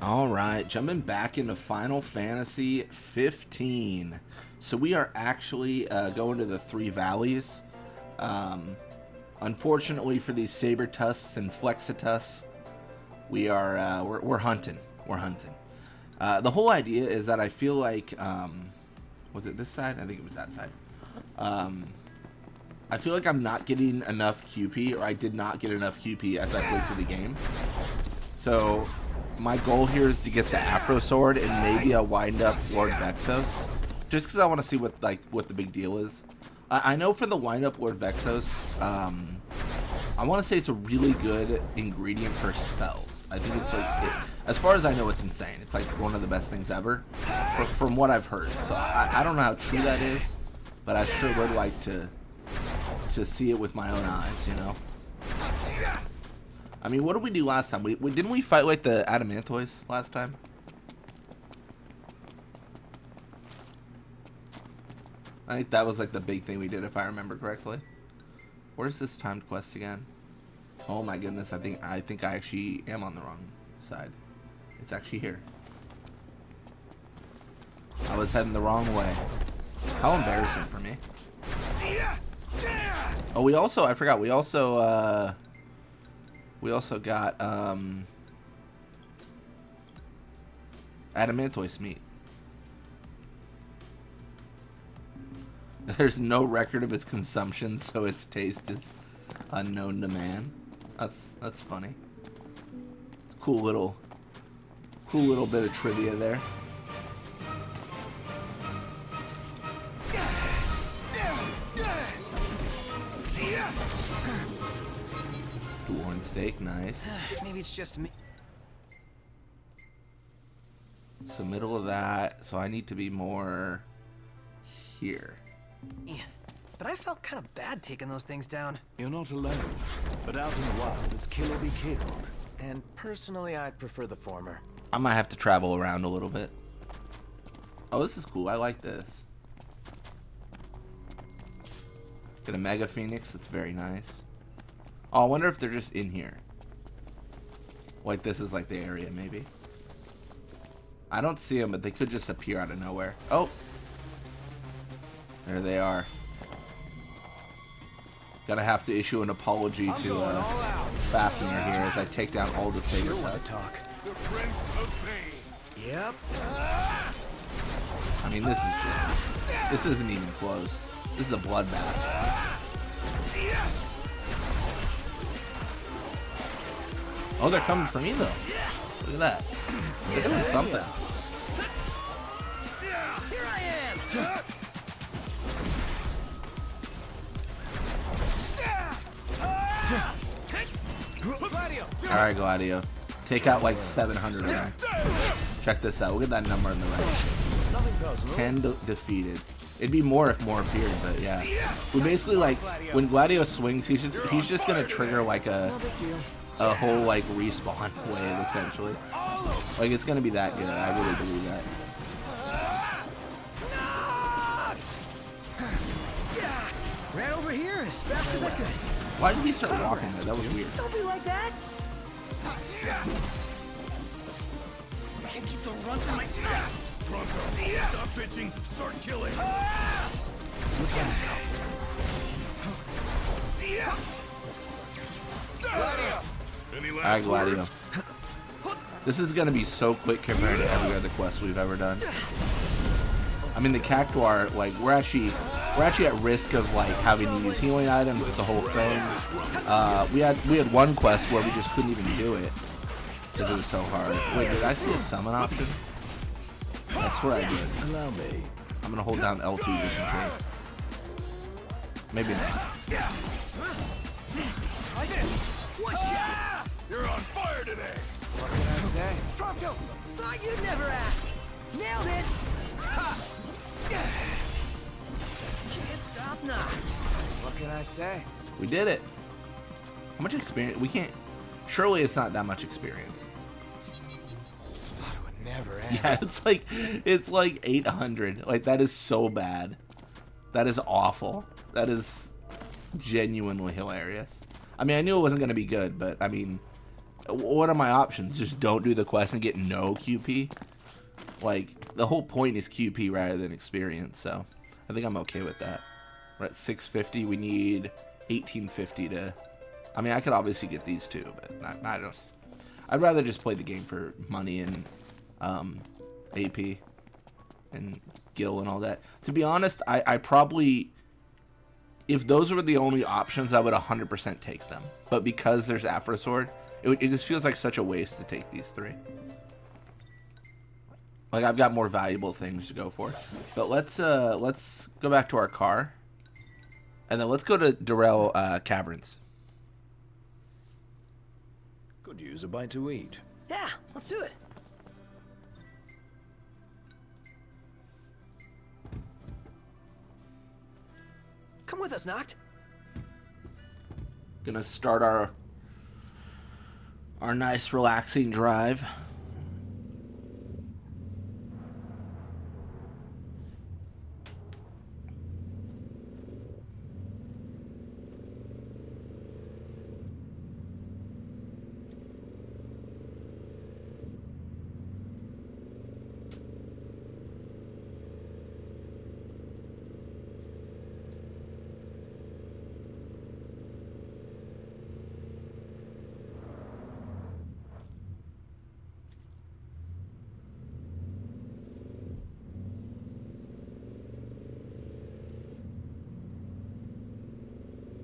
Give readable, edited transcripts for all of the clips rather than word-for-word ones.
Alright, jumping back into Final Fantasy 15. So we are actually going to the Three Valleys. Unfortunately for these Sabertusks and Flexitus, we're hunting. We're hunting. The whole idea is that I feel like, was it this side? I think it was that side. I feel like I'm not getting enough QP, or I did not get enough QP as I played through the game. So my goal here is to get the Afro Sword and maybe a wind up Lord Vexos, just because I want to see what the big deal is. I know for the wind up Lord Vexos, I want to say it's a really good ingredient for spells. I think it's like, as far as I know, it's insane. It's like one of the best things ever, from what I've heard. So I don't know how true that is, but I sure would like to see it with my own eyes, you know. I mean, what did we do last time? Didn't we fight like the Adamantoids last time? I think that was like the big thing we did, if I remember correctly. Where's this timed quest again? Oh my goodness, I think I actually am on the wrong side. It's actually here. I was heading the wrong way. How embarrassing for me. Oh, I forgot, we also got Adamantoid meat. There's no record of its consumption, so its taste is unknown to man. That's funny. It's a cool little bit of trivia there. One steak, nice. Maybe it's just me. So middle of that, so I need to be more here. Yeah, but I felt kind of bad taking those things down. You're not alone, but out in the wild, it's kill or be killed. And personally, I'd prefer the former. I might have to travel around a little bit. Oh, this is cool. I like this. Get a Mega Phoenix. That's very nice. Oh, I wonder if they're just in here. Like, this is like the area, maybe. I don't see them, but they could just appear out of nowhere. Oh! There they are. Gonna have to issue an apology to Fafnir here as I take down all the Sabertusks. The Prince of Pain. Yep. I mean, this isn't even close. This is a bloodbath. Oh, they're coming for me, though. Look at that. They're doing something. Here I am. Alright, Gladio. Take out like 700 of them. Check this out. Look at that number on the right. 10 defeated. It'd be more if more appeared, but yeah. We basically, like, when Gladio swings, he's just gonna trigger like a whole like respawn wave, essentially. Like, it's gonna be that good. I really believe that. Ran over here as fast as I could. Why did he start walking there? That was weird. Don't be like that. I can't keep the runs in my sights. Bronco, stop bitching, start killing. Which one is now? Any last Alright, Gladio. words? This is gonna be so quick compared to every other quest we've ever done. I mean, the Cactuar, like, we're actually at risk of like having to use healing items. It's a whole thing. We had one quest where we just couldn't even do it because it was so hard. Wait, did I see a summon option? I swear I did. Allow me. I'm gonna hold down L2 just in case. Maybe not. You're on fire today. What can I say? Pronto, thought you'd never ask. Nailed it. Ha. Can't stop not. What can I say? We did it. How much experience? We can't. Surely it's not that much experience. Thought it would never end. Yeah, it's like 800. Like, that is so bad. That is awful. That is genuinely hilarious. I mean, I knew it wasn't gonna be good, but I mean, What are my options? Just don't do the quest and get no QP? Like, the whole point is QP rather than experience, so I think I'm okay with that. We're at 650. We need 1850 to... I mean, I could obviously get these two, but I don't... I'd rather just play the game for money and AP and Gil and all that. To be honest, I probably... If those were the only options, I would 100% take them. But because there's Afro Sword, it just feels like such a waste to take these three. Like, I've got more valuable things to go for. But let's go back to our car. And then let's go to Daurell Caverns. Could use a bite to eat. Yeah, let's do it. Come with us, Noct. Gonna start our nice relaxing drive.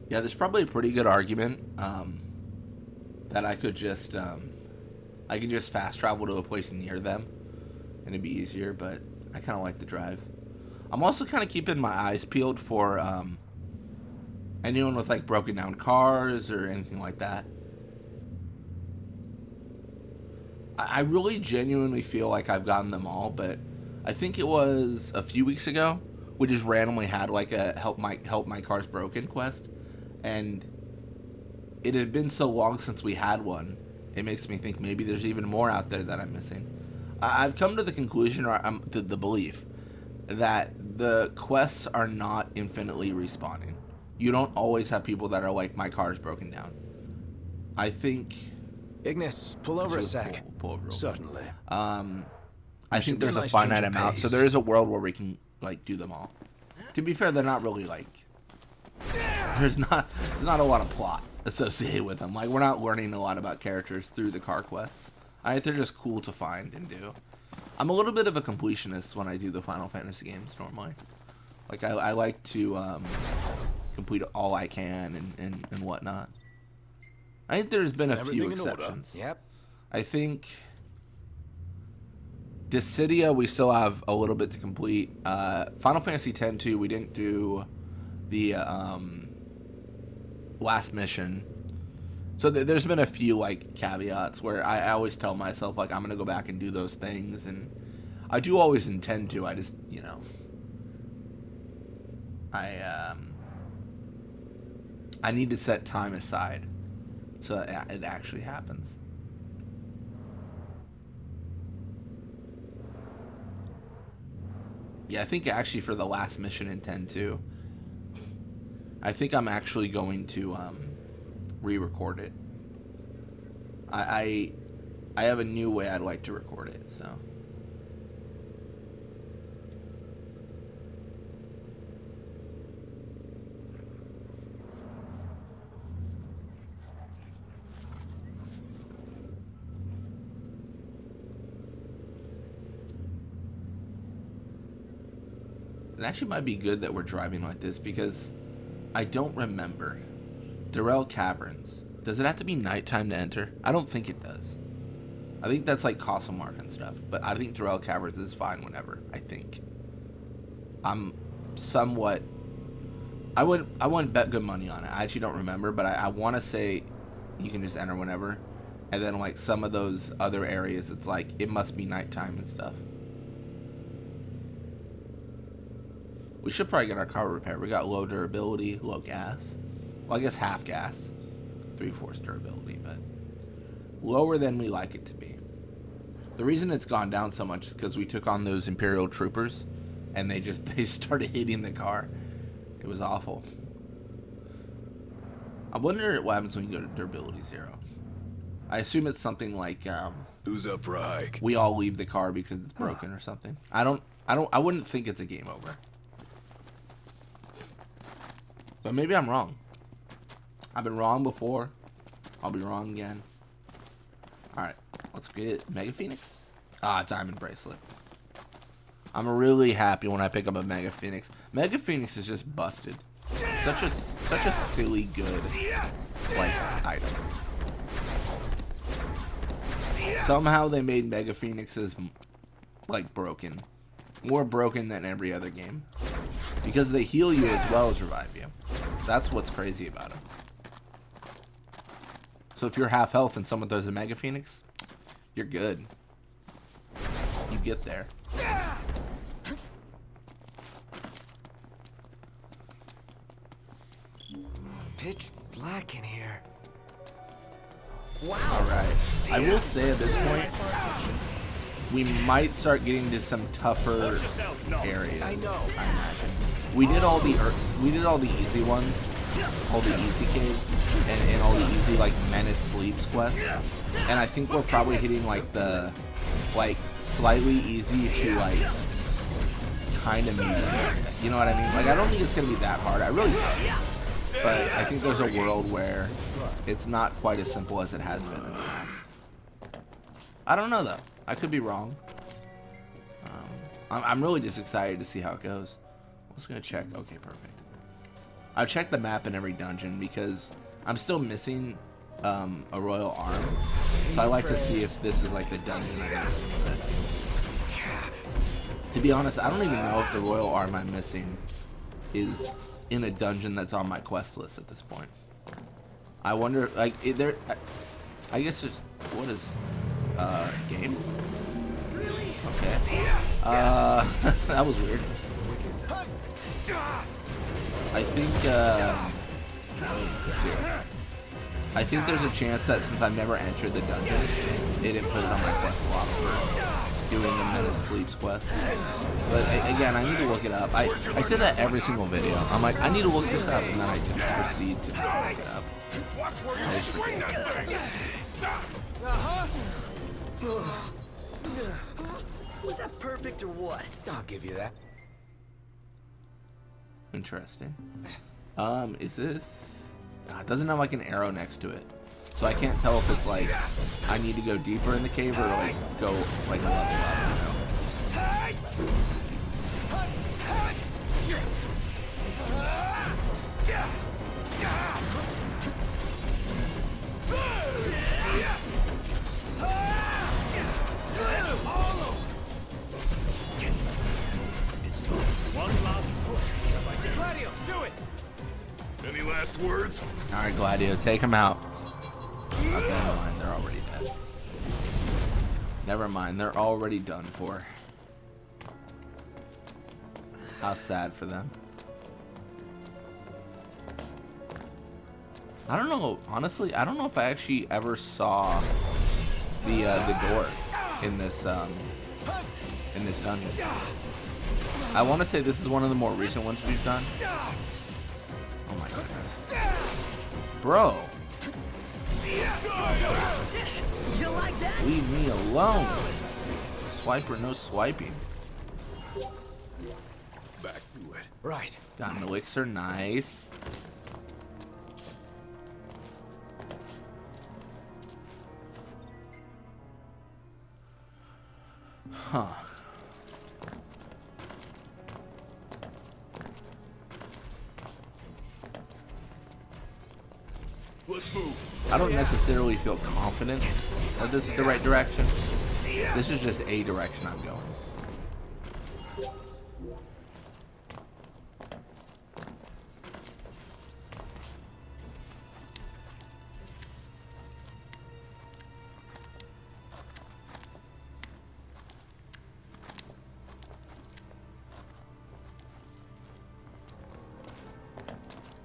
Yeah, there's probably a pretty good argument that I could just fast travel to a place near them and it'd be easier, but I kind of like the drive. I'm also kind of keeping my eyes peeled for anyone with like broken down cars or anything like that. I really genuinely feel like I've gotten them all, but I think it was a few weeks ago we just randomly had like a help my car's broken quest. And it had been so long since we had one, it makes me think maybe there's even more out there that I'm missing. I've come to the conclusion, or to the belief, that the quests are not infinitely respawning. You don't always have people that are like, my car's broken down. I think... Ignis, pull over a sec. Pull over Certainly. I think there's a finite amount, so there is a world where we can like do them all. To be fair, they're not really like... There's not a lot of plot associated with them. Like, we're not learning a lot about characters through the car quests. I think they're just cool to find and do. I'm a little bit of a completionist when I do the Final Fantasy games normally. Like, I like to complete all I can and whatnot. I think there's been a few exceptions. Yep. I think Dissidia we still have a little bit to complete. Final Fantasy X-2 we didn't do the last mission. So there's been a few like caveats where I always tell myself like I'm gonna go back and do those things, and I do always intend to. I just, you know, I need to set time aside so that it actually happens. Yeah, I think actually for the last mission in 10-2, I think I'm actually going to re-record it. I have a new way I'd like to record it, so. It actually might be good that we're driving like this because I don't remember. Daurell Caverns. Does it have to be nighttime to enter? I don't think it does. I think that's like Castle Mark and stuff. But I think Daurell Caverns is fine whenever, I think. I'm somewhat... I wouldn't bet good money on it. I actually don't remember, but I want to say you can just enter whenever. And then like some of those other areas, it's like it must be nighttime and stuff. We should probably get our car repaired. We got low durability, low gas. Well, I guess half gas. 3/4 durability, but lower than we like it to be. The reason it's gone down so much is because we took on those Imperial troopers, and they started hitting the car. It was awful. I wonder what happens when you go to durability 0. I assume it's something like Who's up for a hike? we all leave the car because it's broken or something. I wouldn't think it's a game over. But maybe I'm wrong. I've been wrong before. I'll be wrong again. Alright, let's get Mega Phoenix. Ah, Diamond Bracelet. I'm really happy when I pick up a Mega Phoenix. Mega Phoenix is just busted. Such a silly good like item. Somehow they made Mega Phoenixes like broken. More broken than every other game. Because they heal you as well as revive you. That's what's crazy about them. So if you're half health and someone throws a Mega Phoenix, you're good. You get there. Pitch black in here. Alright. I will say at this point, we might start getting to some tougher areas. I imagine. We did all the easy ones, all the easy caves, and all the easy like Menace sleeps quests. And I think we're probably hitting like the slightly easy to like kind of medium. You know what I mean? Like I don't think it's gonna be that hard. I really don't. But I think there's a world where it's not quite as simple as it has been in the past. I don't know though. I could be wrong. I'm really just excited to see how it goes. I was gonna check. Okay, perfect. I checked the map in every dungeon because I'm still missing a royal arm. So I like to see if this is like the dungeon I'm missing. To be honest, I don't even know if the royal arm I'm missing is in a dungeon that's on my quest list at this point. I wonder, like, I guess just, what is, game? Okay. That was weird. I think there's a chance that since I've never entered the dungeon, it didn't put it on my quest log for doing the Menace Sleeps quest. But again, I need to look it up. I say that every single video. I'm like, I need to look this up, and then I just proceed to not look it up. Was that perfect or what? I'll give you that. Interesting. Is this? It doesn't have like an arrow next to it, so I can't tell if it's like I need to go deeper in the cave or like go like a level up. You know? It's time. One last push. Gladio, do it! Any last words? All right, Gladio, take him out. Okay, never mind. They're already dead. Never mind. They're already done for. How sad for them. I don't know. Honestly, I don't know if I actually ever saw the door in this dungeon. I want to say this is one of the more recent ones we've done. Oh my goodness, bro! You like that? Leave me alone. Swiper, no swiping. Back to it. Right. Got an elixir, nice. Huh. Let's move. I don't necessarily feel confident that this is the right direction. This is just a direction I'm going.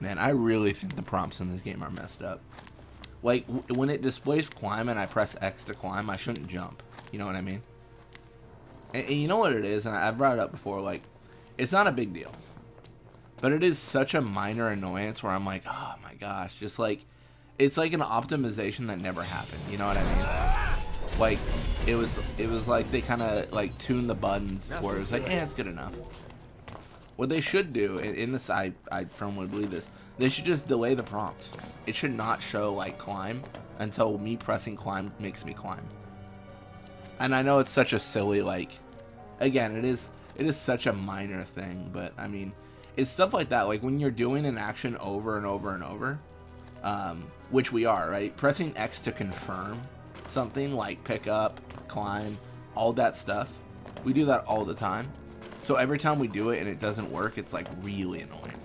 Man, I really think the prompts in this game are messed up. Like, when it displays climb and I press X to climb, I shouldn't jump. You know what I mean? And you know what it is, and I've brought it up before, like, it's not a big deal. But it is such a minor annoyance where I'm like, oh my gosh, just like, it's like an optimization that never happened. You know what I mean? Like it was like they kind of like tuned the buttons where it was like, it's good enough. What they should do in this, I firmly believe this, they should just delay the prompt. It should not show like climb until me pressing climb makes me climb. And I know it's such a silly, like, again, it is such a minor thing, but I mean, it's stuff like that. Like when you're doing an action over and over and over, which we are, right? Pressing X to confirm something like pick up, climb, all that stuff. We do that all the time. So every time we do it and it doesn't work, it's like really annoying.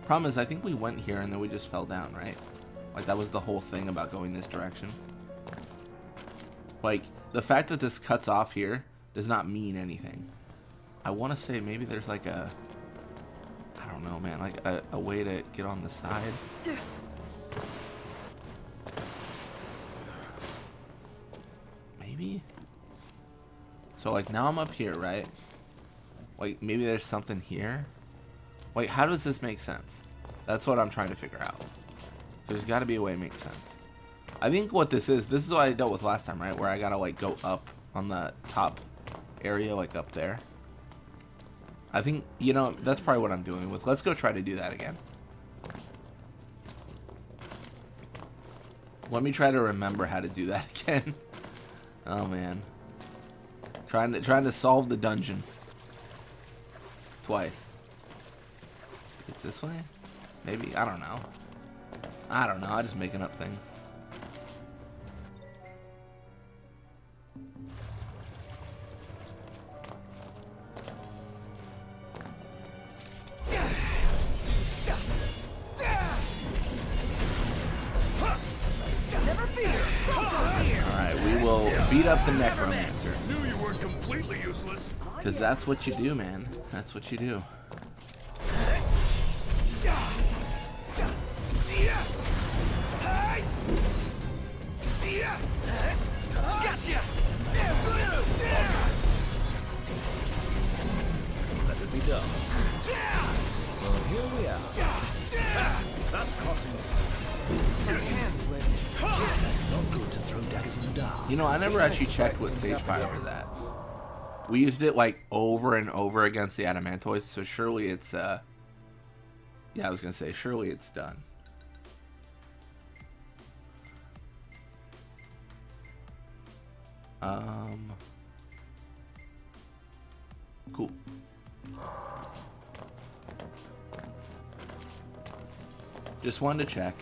Problem is, I think we went here and then we just fell down, right? Like that was the whole thing about going this direction. Like the fact that this cuts off here does not mean anything. I want to say maybe there's like a, I don't know, man, like a way to get on the side. Maybe? So like now I'm up here, right? Like maybe there's something here. Like how does this make sense? That's what I'm trying to figure out. There's got to be a way it makes sense. I think what this is what I dealt with last time, right? Where I gotta like go up on the top area, like up there. I think, you know, that's probably what I'm doing with. Let's go try to do that again. Let me try to remember how to do that again. Oh man, trying to solve the dungeon twice. It's this way, maybe. I don't know. I'm just making up things. Beat up the necromancer. Knew you weren't completely useless. Because that's what you do, man. That's what you do. Gotcha. Let it be done. Well, here we are. That's crossing. My hand slipped. Not good to throw daggers in the dark. You know, I never actually checked what stage fire was at. We used it like over and over against the adamantoids, so surely it's yeah, I was gonna say surely it's done. Cool. Just wanted to check.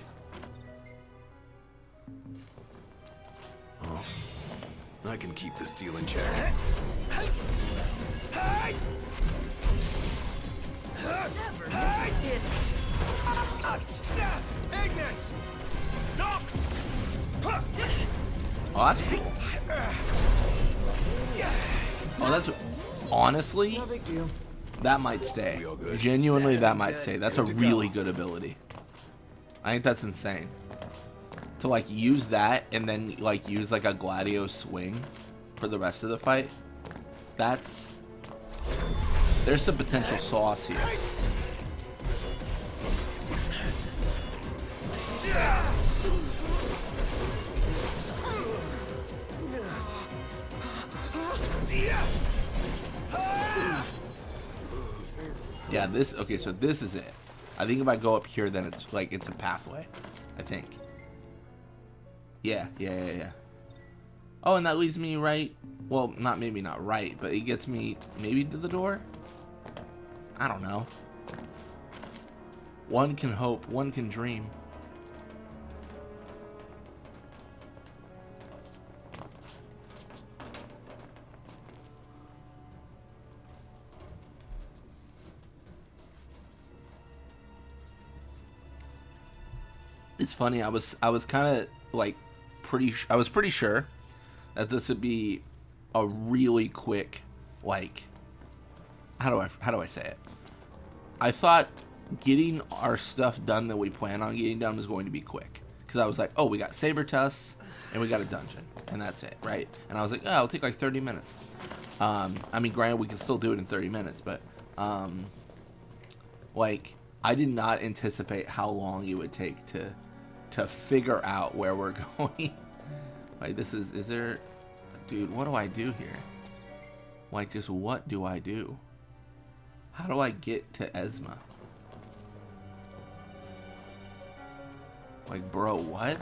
Oh, I can keep the steel in check. Never hit. Ignis. Oh, that's cool. Oh, that's honestly, No big deal. that might stay. Genuinely, that might stay. That's a really good ability. I think that's insane. To like use that and then like use like a Gladio swing for the rest of the fight. There's some potential sauce here. Yeah, this, okay, so this is it. I think if I go up here, then it's like, it's a pathway, I think. Yeah. Oh, and that leads me right, well, maybe not right, but it gets me maybe to the door? I don't know. One can hope, one can dream. It's funny, I was kind of like I was pretty sure that this would be a really quick, like, how do I say it? I thought getting our stuff done that we plan on getting done was going to be quick, because I was like, oh, we got saber tusks and we got a dungeon and that's it, right? And I was like, oh, it'll take like 30 minutes. I mean, granted, we can still do it in 30 minutes, but Like, I did not anticipate how long it would take to figure out where we're going. Like, this is there... Dude, what do I do here? Like, just what do I do? How do I get to Esma? Like, bro, what?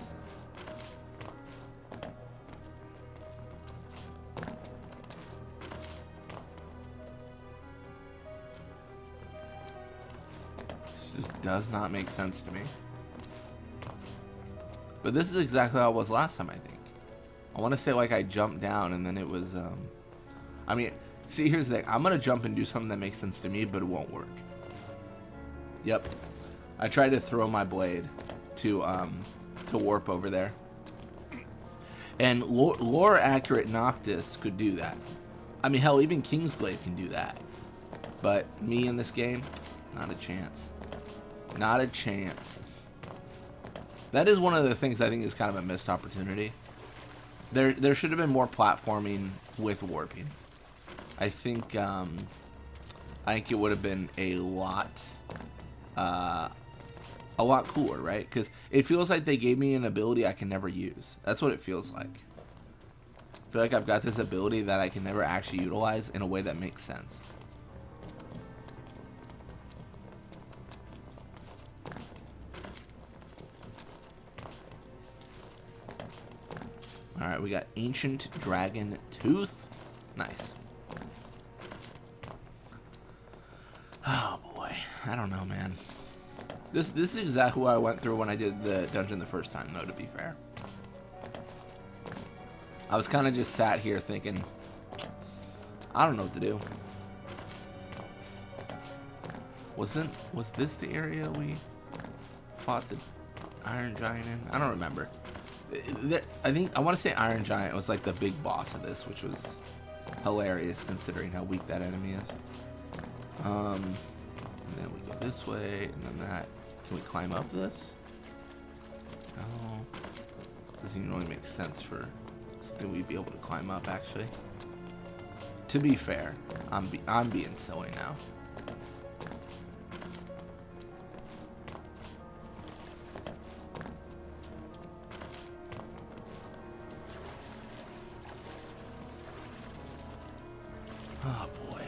This just does not make sense to me. But this is exactly how it was last time, I think. I want to say, like, I jumped down and then it was, I mean, see, here's the thing. I'm going to jump and do something that makes sense to me, but it won't work. Yep. I tried to throw my blade to warp over there. And lore accurate Noctis could do that. I mean, hell, even Kingsglaive can do that. But me in this game, not a chance. Not a chance. That is one of the things I think is kind of a missed opportunity. There should have been more platforming with warping. I think it would have been a lot cooler, right? Because it feels like they gave me an ability I can never use. That's what it feels like. I feel like I've got this ability that I can never actually utilize in a way that makes sense. Alright, we got Ancient Dragon Tooth. Nice. Oh boy, I don't know, man. This is exactly what I went through when I did the dungeon the first time, though, to be fair. I was kind of just sat here thinking, I don't know what to do. Was this the area we fought the Iron Giant in? I don't remember. I want to say Iron Giant was like the big boss of this, which was hilarious considering how weak that enemy is. And then we go this way, and then that. Can we climb up this? No. Doesn't even really make sense for something we'd be able to climb up, actually. To be fair, I'm being silly now. Oh boy.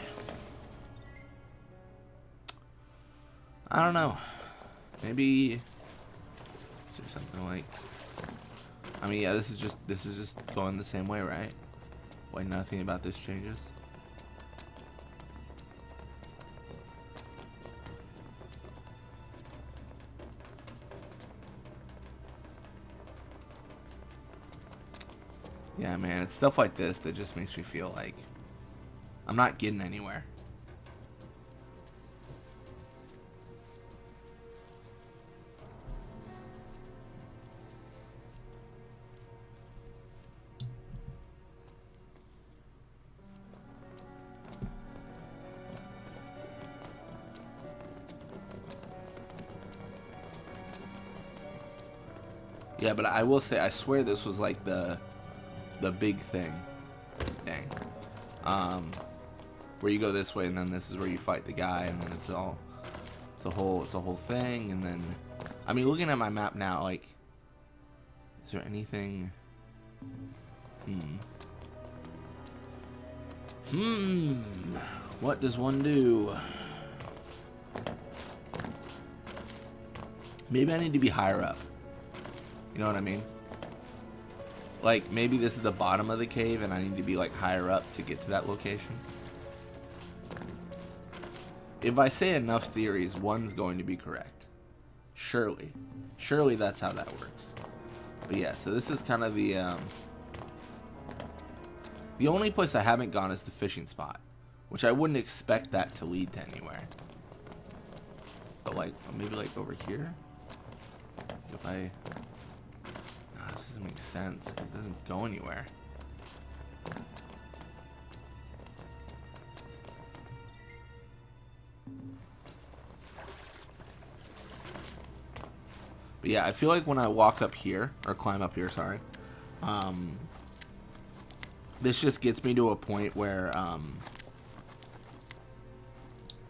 I don't know. Maybe is there something like, I mean, yeah, this is just going the same way, right? Why nothing about this changes? Yeah, man, it's stuff like this that just makes me feel like I'm not getting anywhere. Yeah, but I will say, I swear this was like the big thing. Dang. Where you go this way, and then this is where you fight the guy, and then it's a whole thing, and then, I mean, looking at my map now, like, is there anything? What does one do? Maybe I need to be higher up. You know what I mean? Like, maybe this is the bottom of the cave and I need to be, like, higher up to get to that location. If I say enough theories, one's going to be correct. Surely. Surely that's how that works. But yeah, so this is kind of the only place I haven't gone is the fishing spot, which I wouldn't expect that to lead to anywhere. But, like, maybe, like, over here? If I... This doesn't make sense because it doesn't go anywhere. But yeah, I feel like when I walk up here, or climb up here, sorry, this just gets me to a point where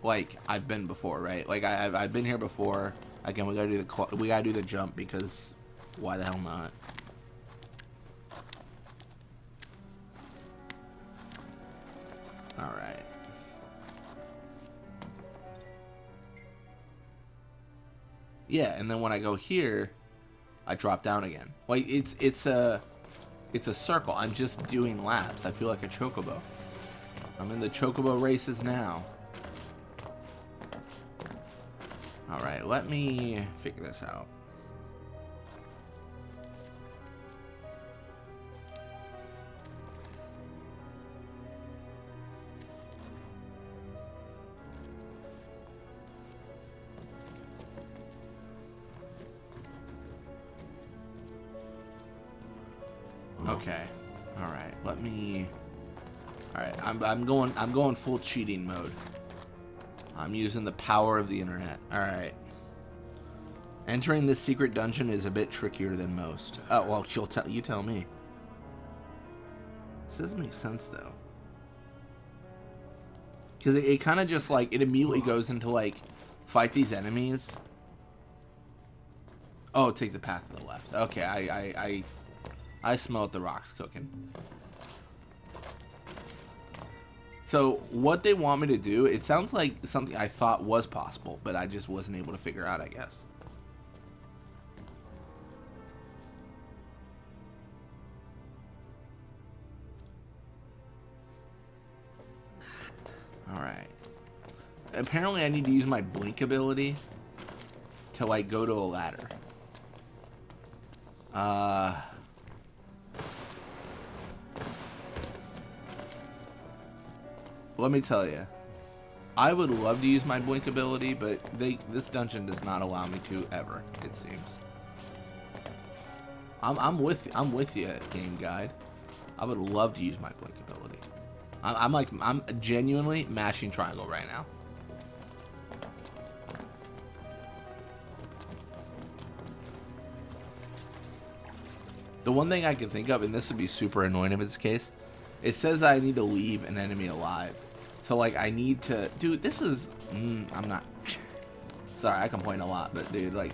like I've been before, right? Like I've been here before. Again, we gotta do the jump because why the hell not? All right. Yeah, and then when I go here, I drop down again. Like it's a circle. I'm just doing laps. I feel like a chocobo. I'm in the chocobo races now. All right, let me figure this out. Okay. All right. Let me. All right. I'm going full cheating mode. I'm using the power of the internet. All right. Entering this secret dungeon is a bit trickier than most. Oh well, you tell me. This doesn't make sense though. Because it kind of just like it immediately goes into like fight these enemies. Oh, take the path to the left. Okay, I smell what the rock's cooking. So what they want me to do, it sounds like something I thought was possible, but I just wasn't able to figure out, I guess. Alright. Apparently I need to use my blink ability to like go to a ladder. Let me tell you, I would love to use my blink ability, but this dungeon does not allow me to ever. It seems. I'm with you, game guide. I would love to use my blink ability. I'm genuinely mashing triangle right now. The one thing I can think of, and this would be super annoying if it's the case, it says I need to leave an enemy alive. So, like, I need to... Dude, this is... I'm not... Sorry, I complain a lot, but, dude, like...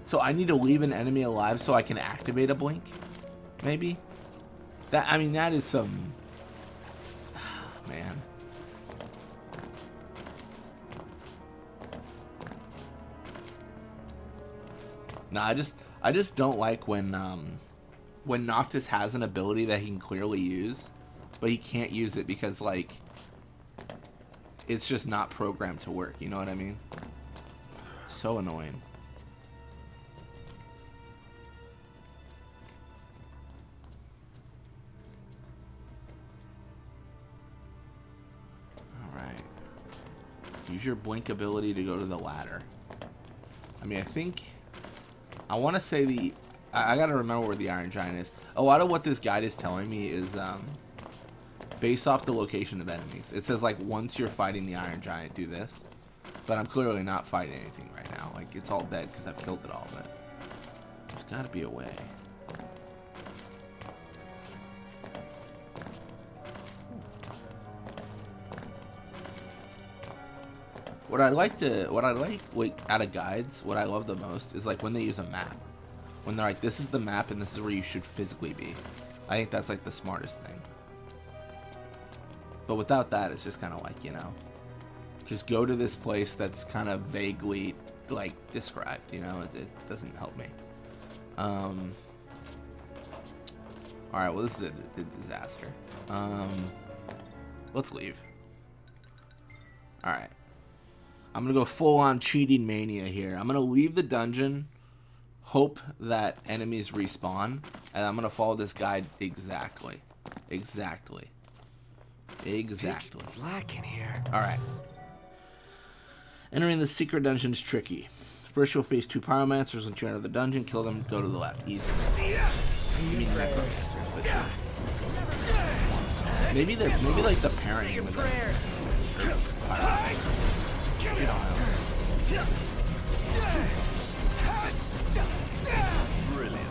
So, I need to leave an enemy alive so I can activate a blink? Maybe? That, I mean, that is some... Man. Nah, I just don't like when Noctis has an ability that he can clearly use, but he can't use it because, like... It's just not programmed to work, you know what I mean? So annoying. Alright. Use your blink ability to go to the ladder. I mean, I think... I want to say I gotta remember where the Iron Giant is. A lot of what this guide is telling me is, based off the location of enemies. It says, like, once you're fighting the Iron Giant, do this. But I'm clearly not fighting anything right now. Like, it's all dead because I've killed it all, but there's gotta be a way. What I like out of guides, what I love the most is, like, when they use a map. When they're like, this is the map and this is where you should physically be. I think that's, like, the smartest thing. But without that, it's just kind of like, you know, just go to this place that's kind of vaguely, like, described, you know, it doesn't help me. Alright, well, this is a disaster. Let's leave. Alright. I'm going to go full-on cheating mania here. I'm going to leave the dungeon, hope that enemies respawn, and I'm going to follow this guide exactly. Exactly. Exactly. Pitch black in here. Alright. Entering the secret dungeon is tricky. First, you'll face 2 pyromancers. Once you enter the dungeon, kill them, go to the left. Easy. You mean necromancers, but sure. Maybe like the pairing with them. You don't know. Brilliant.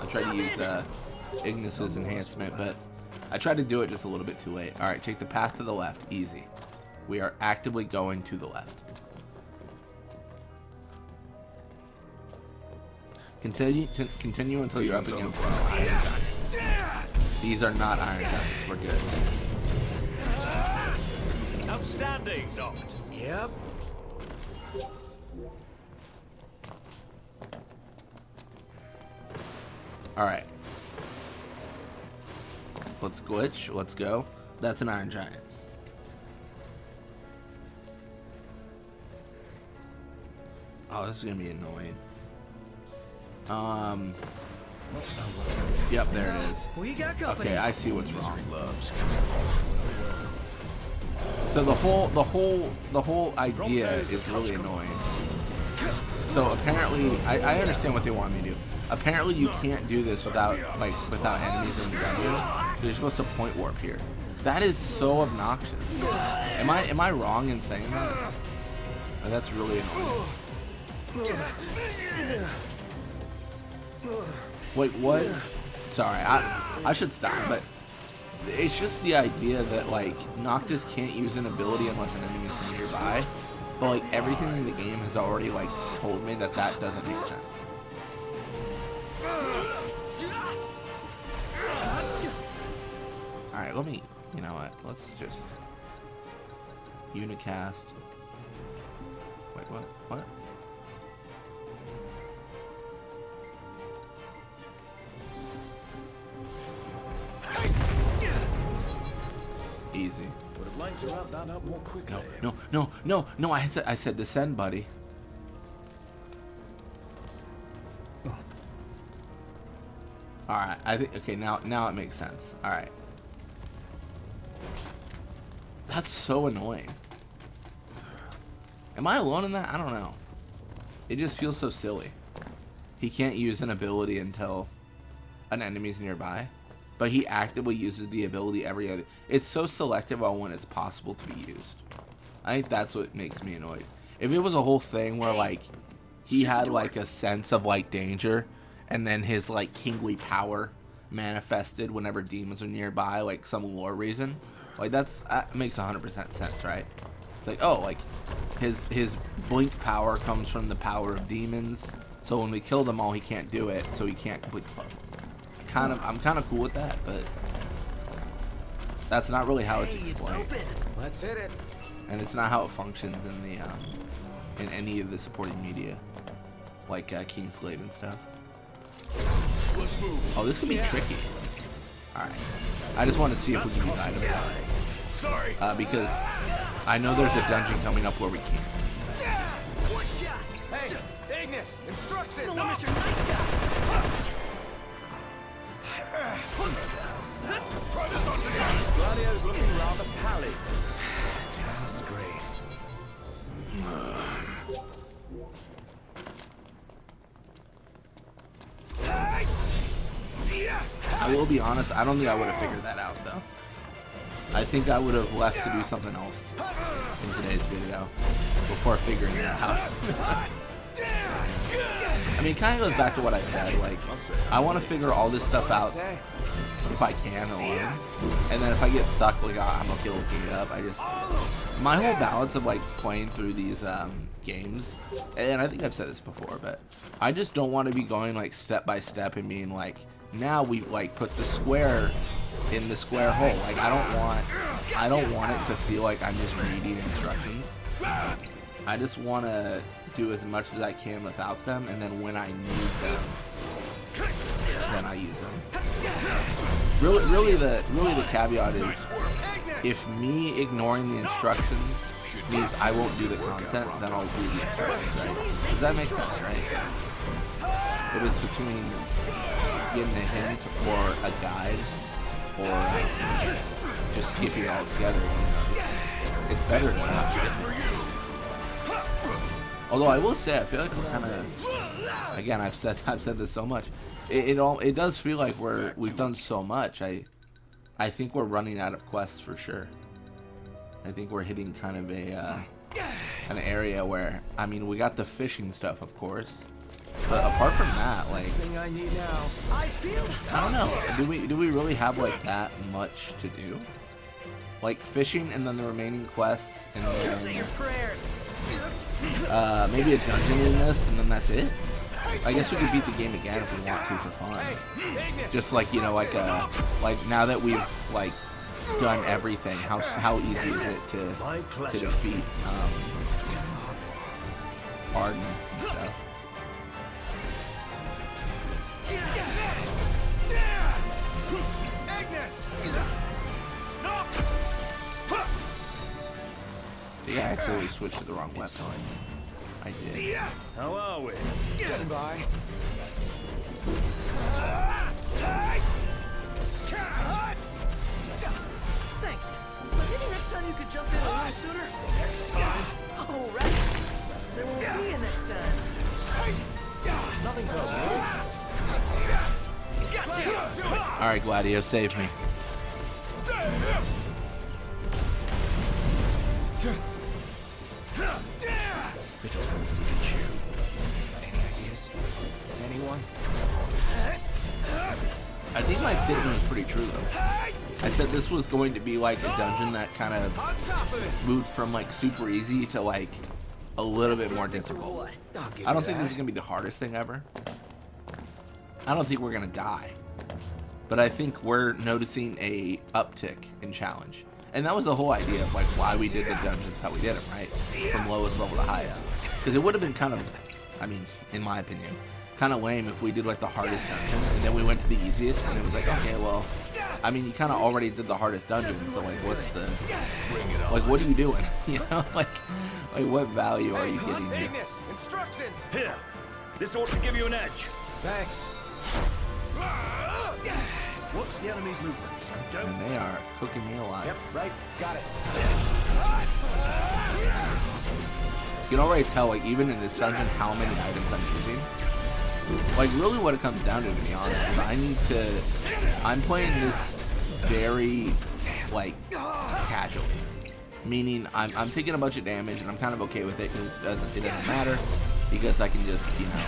I tried to use Ignis's enhancement, but I tried to do it just a little bit too late. Alright, take the path to the left. Easy. We are actively going to the left. Continue until you're up against an Iron Giant. These are not Iron Giants. We're good. Outstanding, Doctor. Yep. Alright. Let's glitch. Let's go. That's an Iron Giant. Oh, this is gonna be annoying. Yep, there it is. We got company. Okay, I see what's wrong. So the whole idea is really annoying. So apparently, I understand what they want me to do. Apparently, you can't do this without enemies in the dungeon. You're supposed to point warp here. That is so obnoxious. Am I wrong in saying that? Oh, that's really annoying. Wait, what? Sorry, I should stop, but it's just the idea that, like, Noctis can't use an ability unless an enemy is nearby, but, like, everything in the game has already, like, told me that that doesn't make sense. Alright, let me, you know what, let's just unicast. Wait, what? Easy. Would have liked to wrap that up more quickly. No, I said descend, buddy. Alright, I think, okay, now it makes sense. Alright. That's so annoying. Am I alone in that? I don't know. It just feels so silly. He can't use an ability until an enemy's nearby, but he actively uses the ability every other. It's so selective on when it's possible to be used. I think that's what makes me annoyed. If it was a whole thing where, like, he had, like, a sense of, like, danger, and then his, like, kingly power manifested whenever demons are nearby, like some lore reason, like, that makes 100% sense, right? It's like, oh, like, his blink power comes from the power of demons, so when we kill them all, he can't do it, so he can't complete the puzzle. I'm kind of cool with that, but that's not really how it's explained. Let's hit it. And it's not how it functions in the in any of the supporting media, like Kingslave and stuff. Oh, this could be tricky. All right, I just want to see if we can get out of it. Sorry. Because I know there's a dungeon coming up where we can't. One shot. Hey, Ignis, instructions. No, Mr. Nice Guy. Try this on today. Gladio's looking rather pally. Just great. I will be honest, I don't think I would have figured that out, though. I think I would have left to do something else in today's video before figuring that out. I mean, it kind of goes back to what I said, like, I want to figure all this stuff out if I can alone, and then if I get stuck, like, I'm okay looking it up. My whole balance of, like, playing through these games, and I think I've said this before, but I just don't want to be going, like, step by step and being like, now we, like, put the square in the square hole. Like, I don't want it to feel like I'm just reading instructions. I just want to do as much as I can without them, and then when I need them, then I use them. Really the caveat is, if me ignoring the instructions means I won't do the content, then I'll do the instructions, right? Does that make sense, right? If it's between getting a hint or a guide, or just skipping it all together, it's better than not. Although I will say, I feel like we're kind of, again, I've said this so much. It does feel like we've done so much. I think we're running out of quests for sure. I think we're hitting kind of an area where, I mean, we got the fishing stuff, of course. But apart from that, like, Thing I need now. Eyes peeled. I don't know. Do we really have like that much to do? Like fishing and then the remaining quests and Just say your prayers. maybe a dungeon in this and then that's it. I guess we could beat the game again if we want to for fun. Just like, you know, like now that we've like done everything, how easy is it to defeat Arden and stuff. Yeah, I accidentally switched to the wrong weapon. I did. How are we? Getting by. Thanks. Maybe next time you could jump in a little sooner. Next time. Oh, right. There won't be a next time. Nothing personal. Gotcha. All right, Gladio, save me. Bit of everything you can chew. Any ideas? Anyone? I think my statement was pretty true though. I said this was going to be like a dungeon that kind of moved from like super easy to like a little bit more difficult. I don't think this is gonna be the hardest thing ever. I don't think we're gonna die, but I think we're noticing a uptick in challenge. And that was the whole idea of like why we did the dungeons how we did them, right? From lowest level to highest. Because it would have been kind of, I mean, in my opinion, kind of lame if we did like the hardest dungeon and then we went to the easiest and it was like, okay, well, I mean, you kind of already did the hardest dungeon, so like, what's the, like, what are you doing? You know, like what value are you getting here? Instructions. Here. This ought to give you an edge. Thanks. Watch the enemy's movements and don't. And they are cooking me alive. Yep, right. Got it. You can already tell, like, even in this dungeon, how many items I'm using. Like, really what it comes down to be honest, is I'm playing this very, like, casually. Meaning, I'm taking a bunch of damage, and I'm kind of okay with it, because it doesn't matter, because I can just, you know,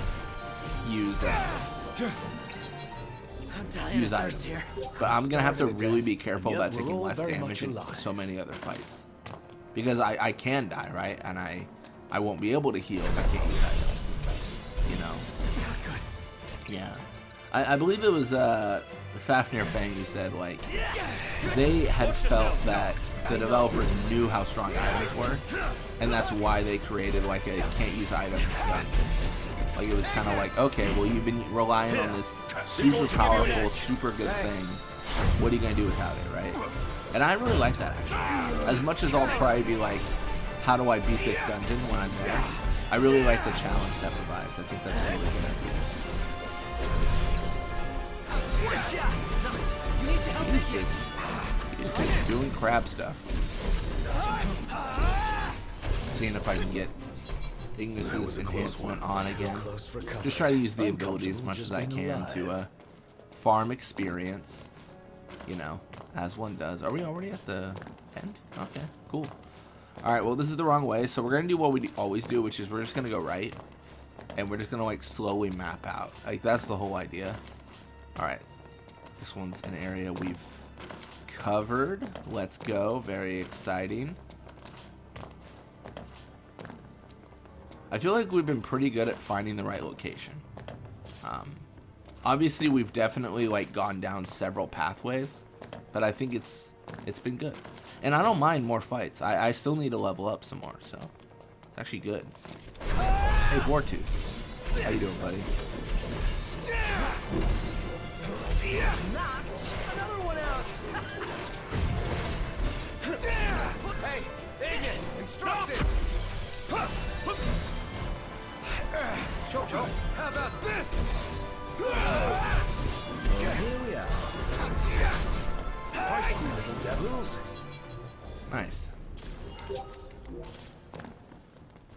use items. But I'm going to have to really be careful about taking less damage in so many other fights. Because I can die, right? And I won't be able to heal if I can't use items. You know? Yeah. I believe it was Fafnir Fang who said, like, they had felt that the developers knew how strong items were, and that's why they created, like, a can't use items dungeon. Like, it was kind of like, okay, well, you've been relying on this super powerful, super good thing. What are you going to do without it, right? And I really like that, actually. As much as I'll probably be like, how do I beat this dungeon when I'm there? I really like the challenge that provides. I think that's a really good idea. He's busy doing crab stuff. Seeing if I can get Ignis's enhancement on again. Just try to use the ability as much as I can to farm experience, you know, as one does. Are we already at the end? Okay, cool. Alright, well, this is the wrong way, so we're going to do what we always do, which is we're just going to go right, and we're just going to, like, slowly map out. Like, that's the whole idea. Alright, this one's an area we've covered. Let's go. Very exciting. I feel like we've been pretty good at finding the right location. Obviously, we've definitely, like, gone down several pathways, but I think it's been good. And I don't mind more fights. I still need to level up some more, so it's actually good. Hey, Wartooth. How you doing, buddy? Knocked another one out. Hey, Ignis, instructions. Jojo, how about this? Well, here we are. Feisty little devils. Nice.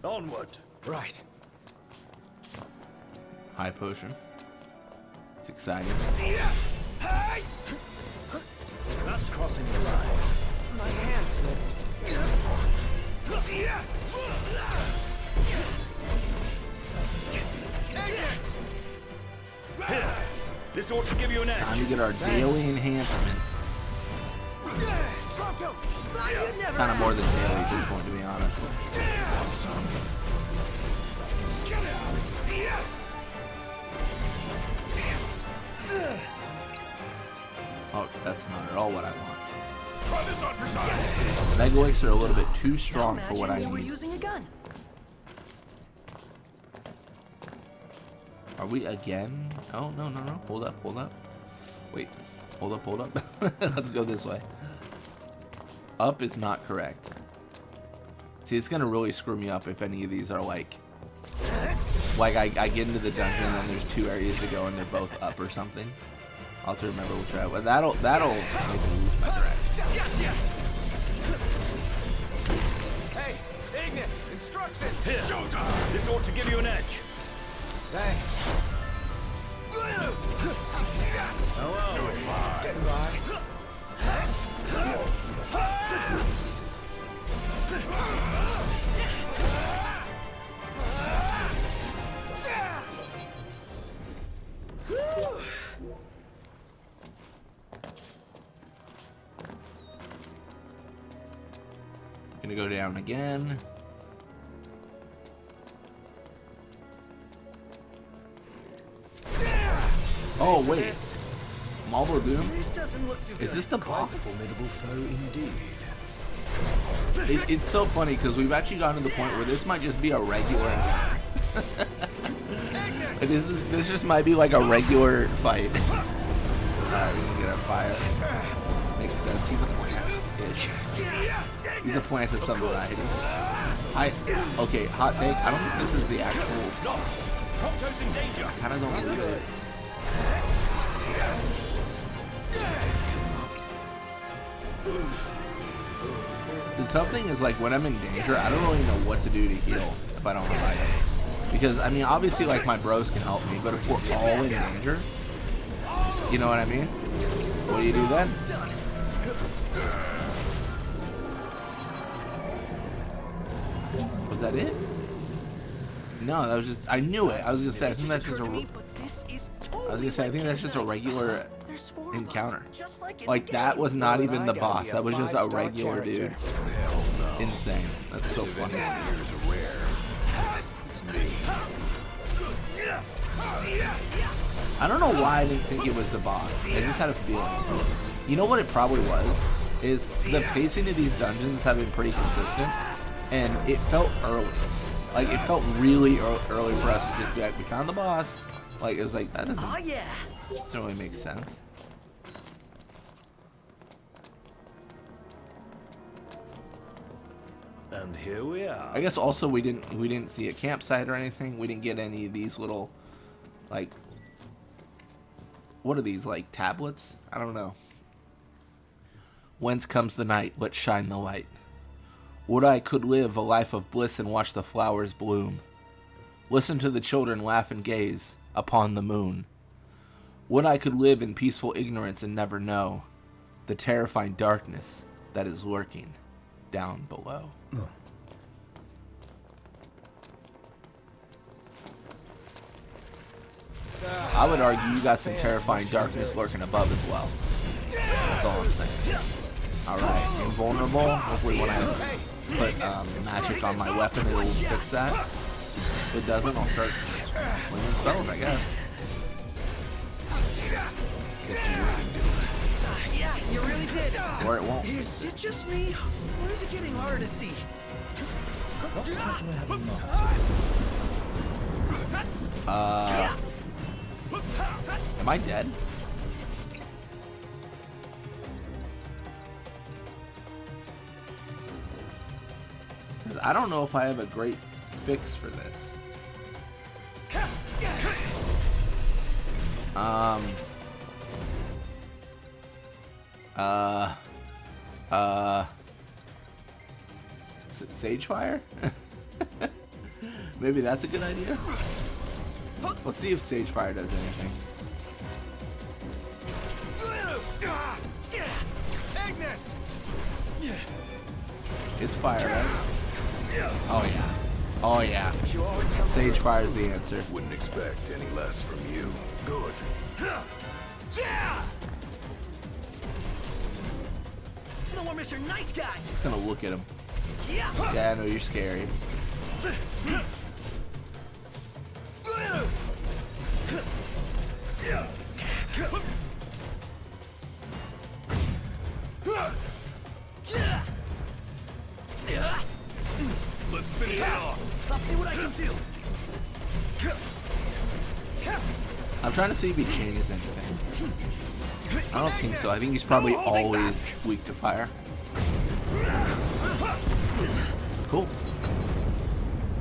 Onward. Right. High potion. It's exciting. That's crossing the line. My hand slipped. Here, this ought to give you an edge. Time to get our daily enhancement. Kind of more than daily at this point, to be honest. Oh, that's not at all what I want. Try this on for size. Megawicks are a little bit too strong for what I Imagine we were need. using a gun. Are we again? Oh, no, no, no. Hold up, hold up. Wait. Hold up, hold up. Let's go this way. Up is not correct. See, it's going to really screw me up if any of these are like I get into the dungeon and there's 2 areas to go and they're both up or something. I'll have to remember which way. But that'll make me lose my direction. Gotcha. Hey, Ignis, instructions. Here, showtime. This ought to give you an edge. Thanks. Hello. Getting by. Gonna go down again. Oh wait, Marlboro Doom. This doesn't look too good. Is this the boss? Formidable foe indeed. It's so funny because we've actually gotten to the point where this might just be a regular. This just might be like a regular fight. Alright, we can get our fire. Makes sense. He's a plant-ish. He's a plant of some variety. Okay, hot take. I don't think this is the actual. Cropto's in danger. I kind of don't believe it. The tough thing is, like, when I'm in danger, I don't really know what to do to heal if I don't have items. Because, I mean, obviously, like, my bros can help me, but if we're all in danger, you know what I mean? What do you do then? Was that it? No, that was just, I knew it. I was gonna say, I think that's just a, I think that's just a regular encounter. Like, that was not even the boss. That was just a regular dude. Insane. That's so funny. I don't know why I didn't think it was the boss. I just had a feeling. You know what it probably was? Is the pacing of these dungeons have been pretty consistent, and it felt early. Like, it felt really early for us to just be like, we found the boss. Like, it was like, that doesn't, doesn't really make sense. And here we are. I guess also we didn't see a campsite or anything. We didn't get any of these little, like, what are these, like, tablets? I don't know. Whence comes the night? Let's shine the light. Would I could live a life of bliss and watch the flowers bloom. Listen to the children laugh and gaze upon the moon. Would I could live in peaceful ignorance and never know the terrifying darkness that is lurking down below. I would argue you got some terrifying darkness lurking above as well. That's all I'm saying. Alright, invulnerable. Hopefully when I put magic on my weapon it will fix that. If it doesn't, I'll start swinging spells, I guess. Yeah, you really did. Or it won't. Is it just me, or is it getting harder to see? Am I dead? I don't know if I have a great fix for this. Sagefire? Maybe that's a good idea. Let's see if Sagefire does anything. Ignis! It's fire, right? Oh yeah. Oh yeah. You always come Sage Fire is the answer. Wouldn't expect any less from you. Good. No more Mr. Nice Guy. I'm gonna look at him. Yeah. Yeah, I know you're scary. Let's finish it off. I'll see what I can do. I'm trying to see if he changes anything. I don't think so. I think he's probably always weak to fire. Cool.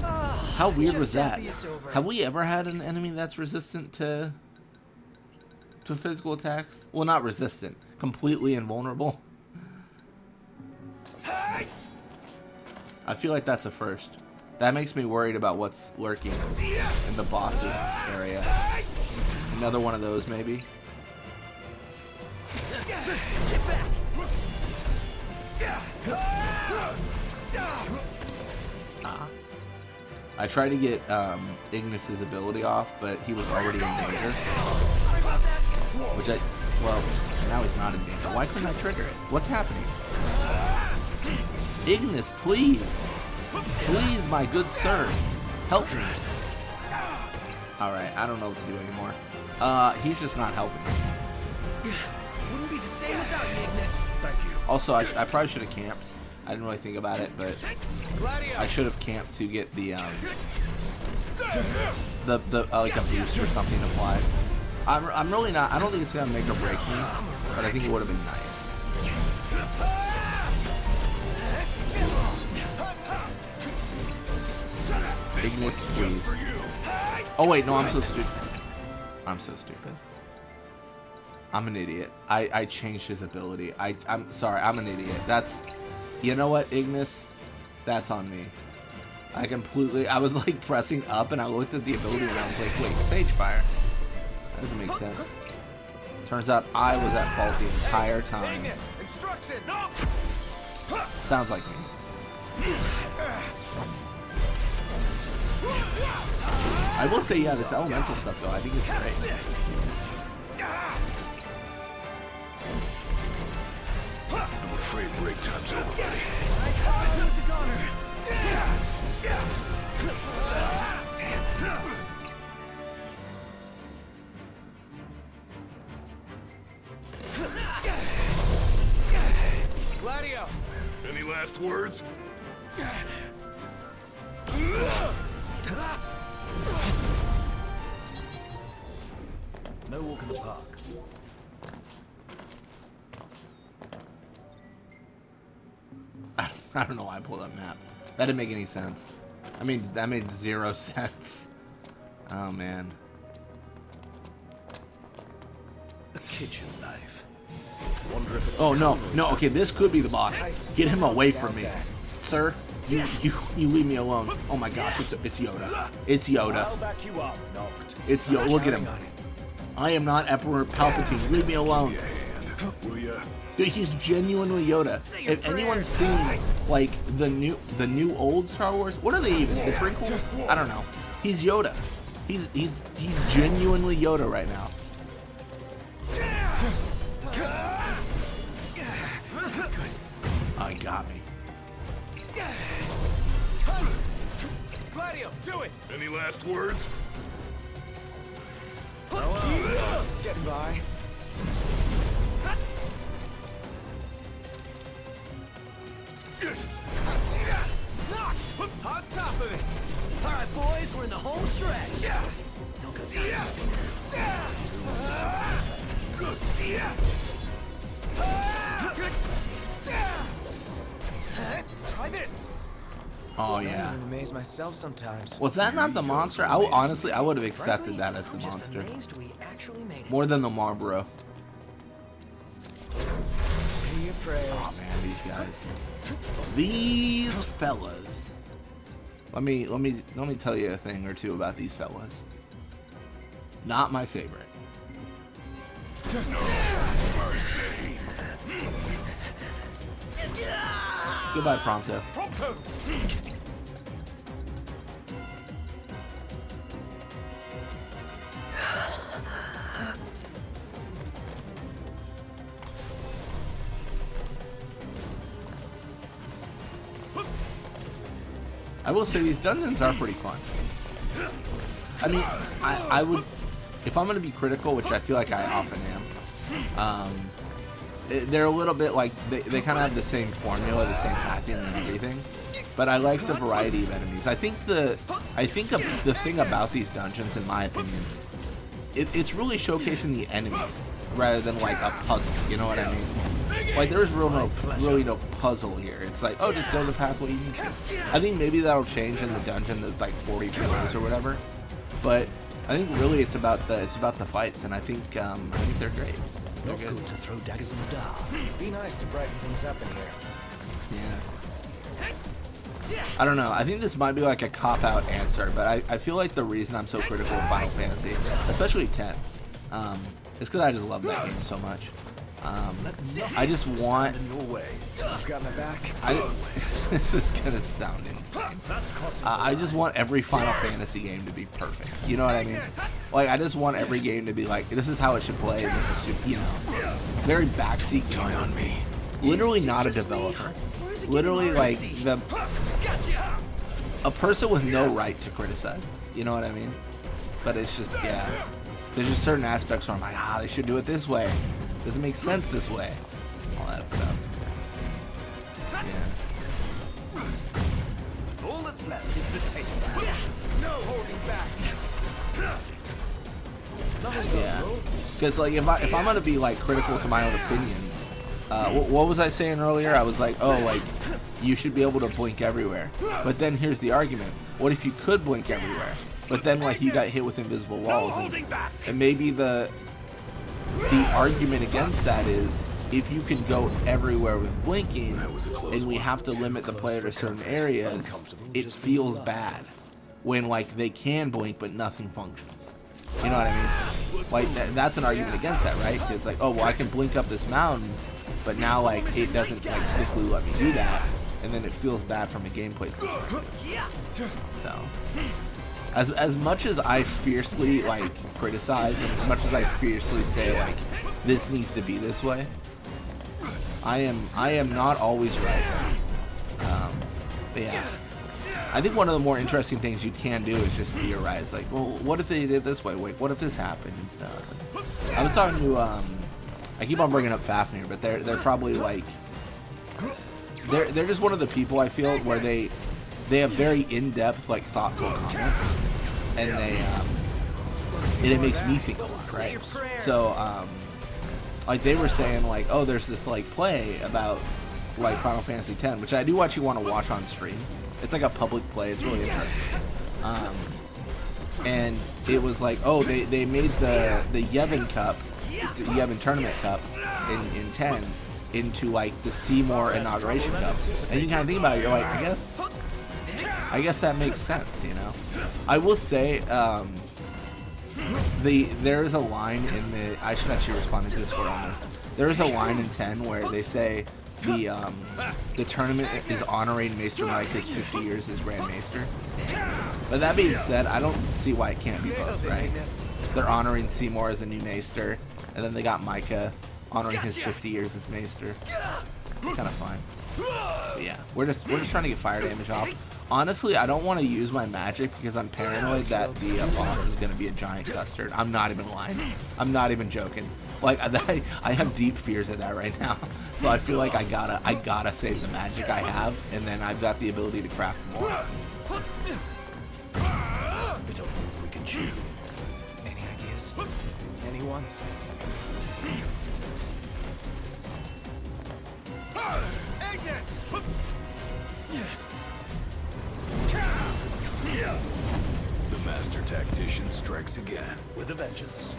How weird was that? Have we ever had an enemy that's resistant to physical attacks? Well, not resistant. Completely invulnerable. I feel like that's a first. That makes me worried about what's lurking in the boss's area. Another one of those, maybe. Get back. I tried to get Ignis's ability off, but he was already in danger. Sorry about that. Well, now he's not in danger. Why couldn't I trigger it? What's happening? Ignis, please. Please, my good sir. Help me. Alright, I don't know what to do anymore. He's just not helping me. Wouldn't be the same without you, Ignis. Thank you. Also, I probably should have camped. I didn't really think about it, but I should have camped to get the like a boost or something applied. I'm really not. I don't think it's gonna make or break me, but I think it would have been nice. Ignis, please. Oh wait, no, I'm so stupid. I'm so stupid. I'm an idiot. I changed his ability. I'm sorry. I'm an idiot. You know what, Ignis? That's on me. I was like pressing up and I looked at the ability and I was like, wait, Sage Fire? That doesn't make sense. Turns out I was at fault the entire time. Instructions. Sounds like me. I will say, yeah, this elemental stuff though, I think it's great. I'm afraid break time's over, buddy. Who's a goner? Gladio! Any last words? No walk in the park. I don't know why I pulled that map. That didn't make any sense. I mean, that made 0 sense. Oh, man. A kitchen knife. Wonder if it's Oh, no. No, okay, this could be the boss. Get him away from me. Sir, you leave me alone. Oh, my gosh, it's Yoda. It's Yoda. I'll back you up, Noct. It's Yoda. Look at him. I am not Emperor Palpatine. Leave me alone. Will ya? Dude, he's genuinely Yoda. If anyone's seen like the new old Star Wars, what are they even? The prequels? I don't know. He's Yoda. He's genuinely Yoda right now. Oh, he got me. Gladio, do it! Any last words? Getting by. Knocked! On top of it! Alright, boys, we're in the home stretch. Don't Try this! Oh yeah. I amaze myself sometimes. Was that not the monster? Honestly, I would have accepted that as the monster. We actually made it. More than the Marlboro. Say your prayers. Oh man, these guys. These fellas. Let me tell you a thing or two about these fellas. Not my favorite. Mercy. Goodbye, Prompto. Prompto. I will say these dungeons are pretty fun. I mean, I would, if I'm gonna be critical, which I feel like I often am. They're a little bit like they kind of have the same formula, the same pathing and everything. But I like the variety of enemies. I think the thing about these dungeons, in my opinion, it's really showcasing the enemies rather than like a puzzle. You know what I mean? Like there's really no puzzle here. It's like, oh, just go the pathway you need to. I think maybe that'll change in the dungeon, the like 40 floors or whatever. But I think really it's about the fights, and I think they're great. They're Not good. good to throw daggers in the dark. Be nice to brighten things up in here. Yeah. I don't know. I think this might be like a cop-out answer, but I feel like the reason I'm so critical of Final Fantasy, especially 10, is because I just love that game so much. I just want. In your way. You've got my back. This is gonna sound insane. I just want every Final Fantasy game to be perfect. You know what I mean? Like I just want every game to be like, this is how it should play. And this is, you know, very backseat game on me. Literally not a developer. Literally like a person with no right to criticize. You know what I mean? But it's just, yeah. There's just certain aspects where I'm like, they should do it this way. Doesn't make sense this way. All that stuff. Yeah. All that's left is the tape. No holding back. Yeah. Because like if I'm gonna be like critical to my own opinions, what was I saying earlier? I was like, oh, like you should be able to blink everywhere. But then here's the argument: what if you could blink everywhere? But then like you got hit with invisible walls, and maybe the argument against that is if you can go everywhere with blinking and we have to limit the player to certain areas, it feels bad when like they can blink but nothing functions. You know what I mean? Like that's an argument against that, right? It's like, oh well, I can blink up this mountain, but now like it doesn't like physically let me do that, and then it feels bad from a gameplay perspective. So as much as I fiercely like criticize and as much as I fiercely say like this needs to be this way, I am not always right. But yeah, I think one of the more interesting things you can do is just theorize like, well, what if they did this way? Wait, what if this happened and stuff? I was talking to I keep on bringing up Fafnir, but they're probably like they're just one of the people I feel where they have very in-depth, like thoughtful comments, and it makes me think a lot, right? So, like they were saying, like, oh, there's this like play about like Final Fantasy X, which I do actually want to watch on stream. It's like a public play. It's really interesting. And it was like, oh, they made the Yevon Cup, the Yevon Tournament Cup in 10 into like the Seymour Inauguration Cup, and you kind of think about it, you're like, I guess that makes sense, you know. I will say, there is a line in the. I should actually respond to Discord on this. There is a line in 10 where they say the tournament is honoring Maester Micah's 50 years as Grand Maester. But that being said, I don't see why it can't be both, right? They're honoring Seymour as a new Maester, and then they got Micah honoring his 50 years as Maester. Kind of fine. But yeah, we're just trying to get fire damage off. Honestly, I don't want to use my magic because I'm paranoid that the boss is going to be a giant custard. I'm not even lying. I'm not even joking. Like I have deep fears of that right now. So I feel like I gotta save the magic I have, and then I've got the ability to craft more. Bit of food we can chew. Any ideas? Anyone? Agnes! The master tactician strikes again. With a vengeance.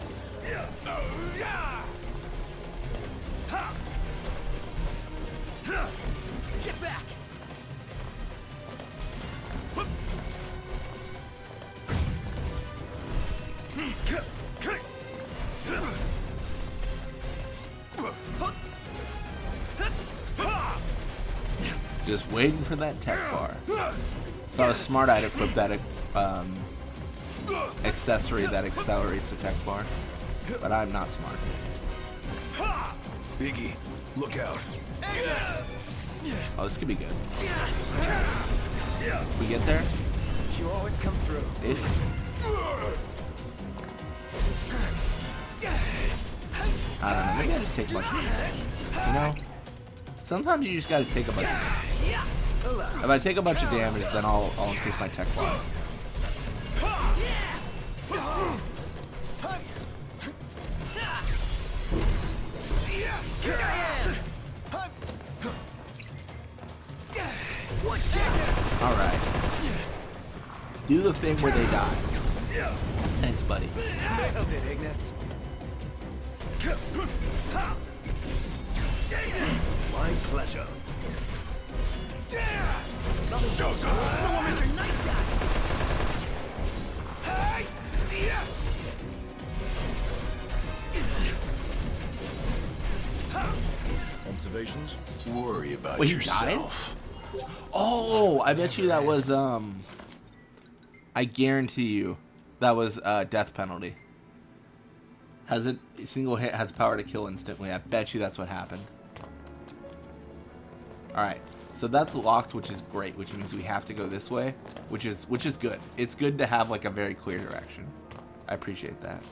Get back! Just waiting for that tech bar. If I was smart, I'd equip that accessory that accelerates a tech bar. But I'm not smart. Biggie, look out. Oh, this could be good. We get there? You always come through. Ish. I don't know. Maybe I just take a bunch of damage. You know? Sometimes you just gotta take a bunch of damage. If I take a bunch of damage, then I'll increase my tech block. Alright. Do the thing where they die. Thanks, buddy. Nailed it, Ignis. My pleasure. Showtime! No one, Mr. Nice Guy! Observations? Worry about Wait, he yourself. Oh, I bet you that was, I guarantee you that was death penalty. Has it, single hit has power to kill instantly. I bet you that's what happened. Alright, so that's locked, which is great, which means we have to go this way, which is good. It's good to have like a very clear direction. I appreciate that.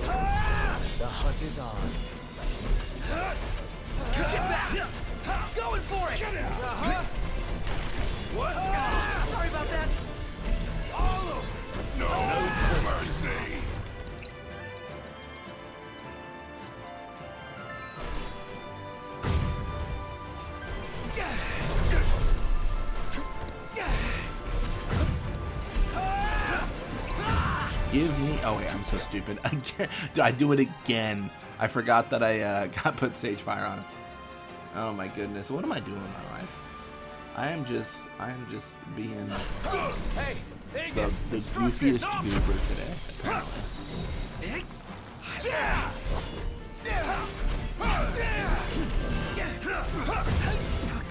The hunt is on. Get back! Going for it! What? Sorry about that. All of it. No mercy. Give me, oh wait, I'm so stupid. Again, did I do it again? I forgot that I got put Sage Fire on it. Oh my goodness, what am I doing in my life? I am just being Hey, the goofiest goober today, apparently. Not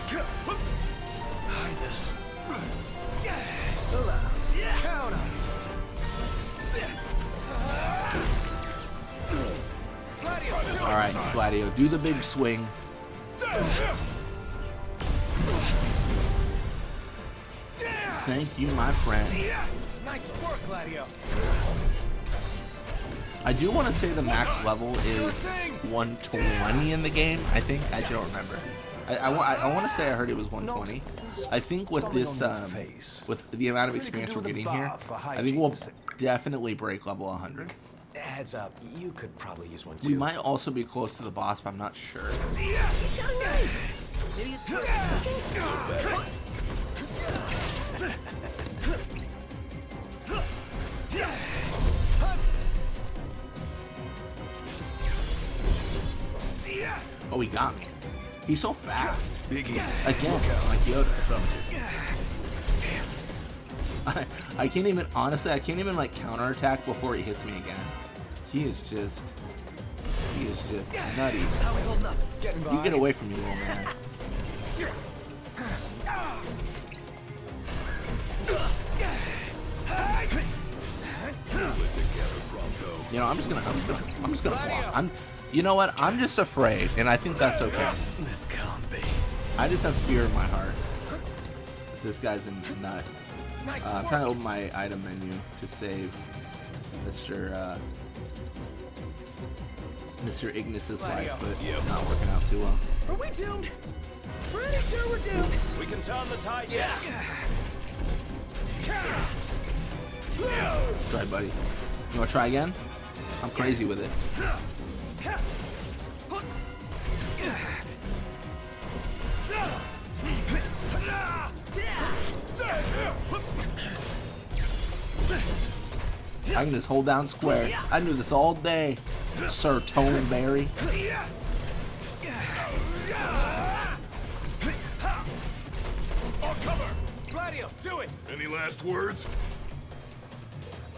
good. Hide this. Allows. Count on it. Alright, Gladio, do the big swing. Thank you, my friend. Nice work, Gladio. I do want to say the max level is 120 in the game, I think. I actually don't remember. I want to say I heard it was 120. I think with this, with the amount of experience we're getting here, I think we'll definitely break level 100. Heads up, you could probably use one too. We might also be close to the boss, but I'm not sure. He's got a knife. Maybe it's Oh, he got me. He's so fast. Biggie. Again, like Yoda. I can't even, honestly, I can't even like counterattack before he hits me again. He is just nutty. How we holding up? Getting by. You get away from me, little man. You know, I'm just gonna block. You know what? I'm just afraid, and I think that's okay. This can't be. I just have fear in my heart that this guy's a nut. I'm trying to open my item menu to save Mr. Ignis's life, but it's not working out too well. Are we doomed? Pretty sure we're doomed. We can turn the tide. Yeah. Try, buddy. You wanna try again? I'm crazy with it. I can just hold down square. I knew this all day, Sir Toneberry. I'll cover. Gladio, do it. Any last words?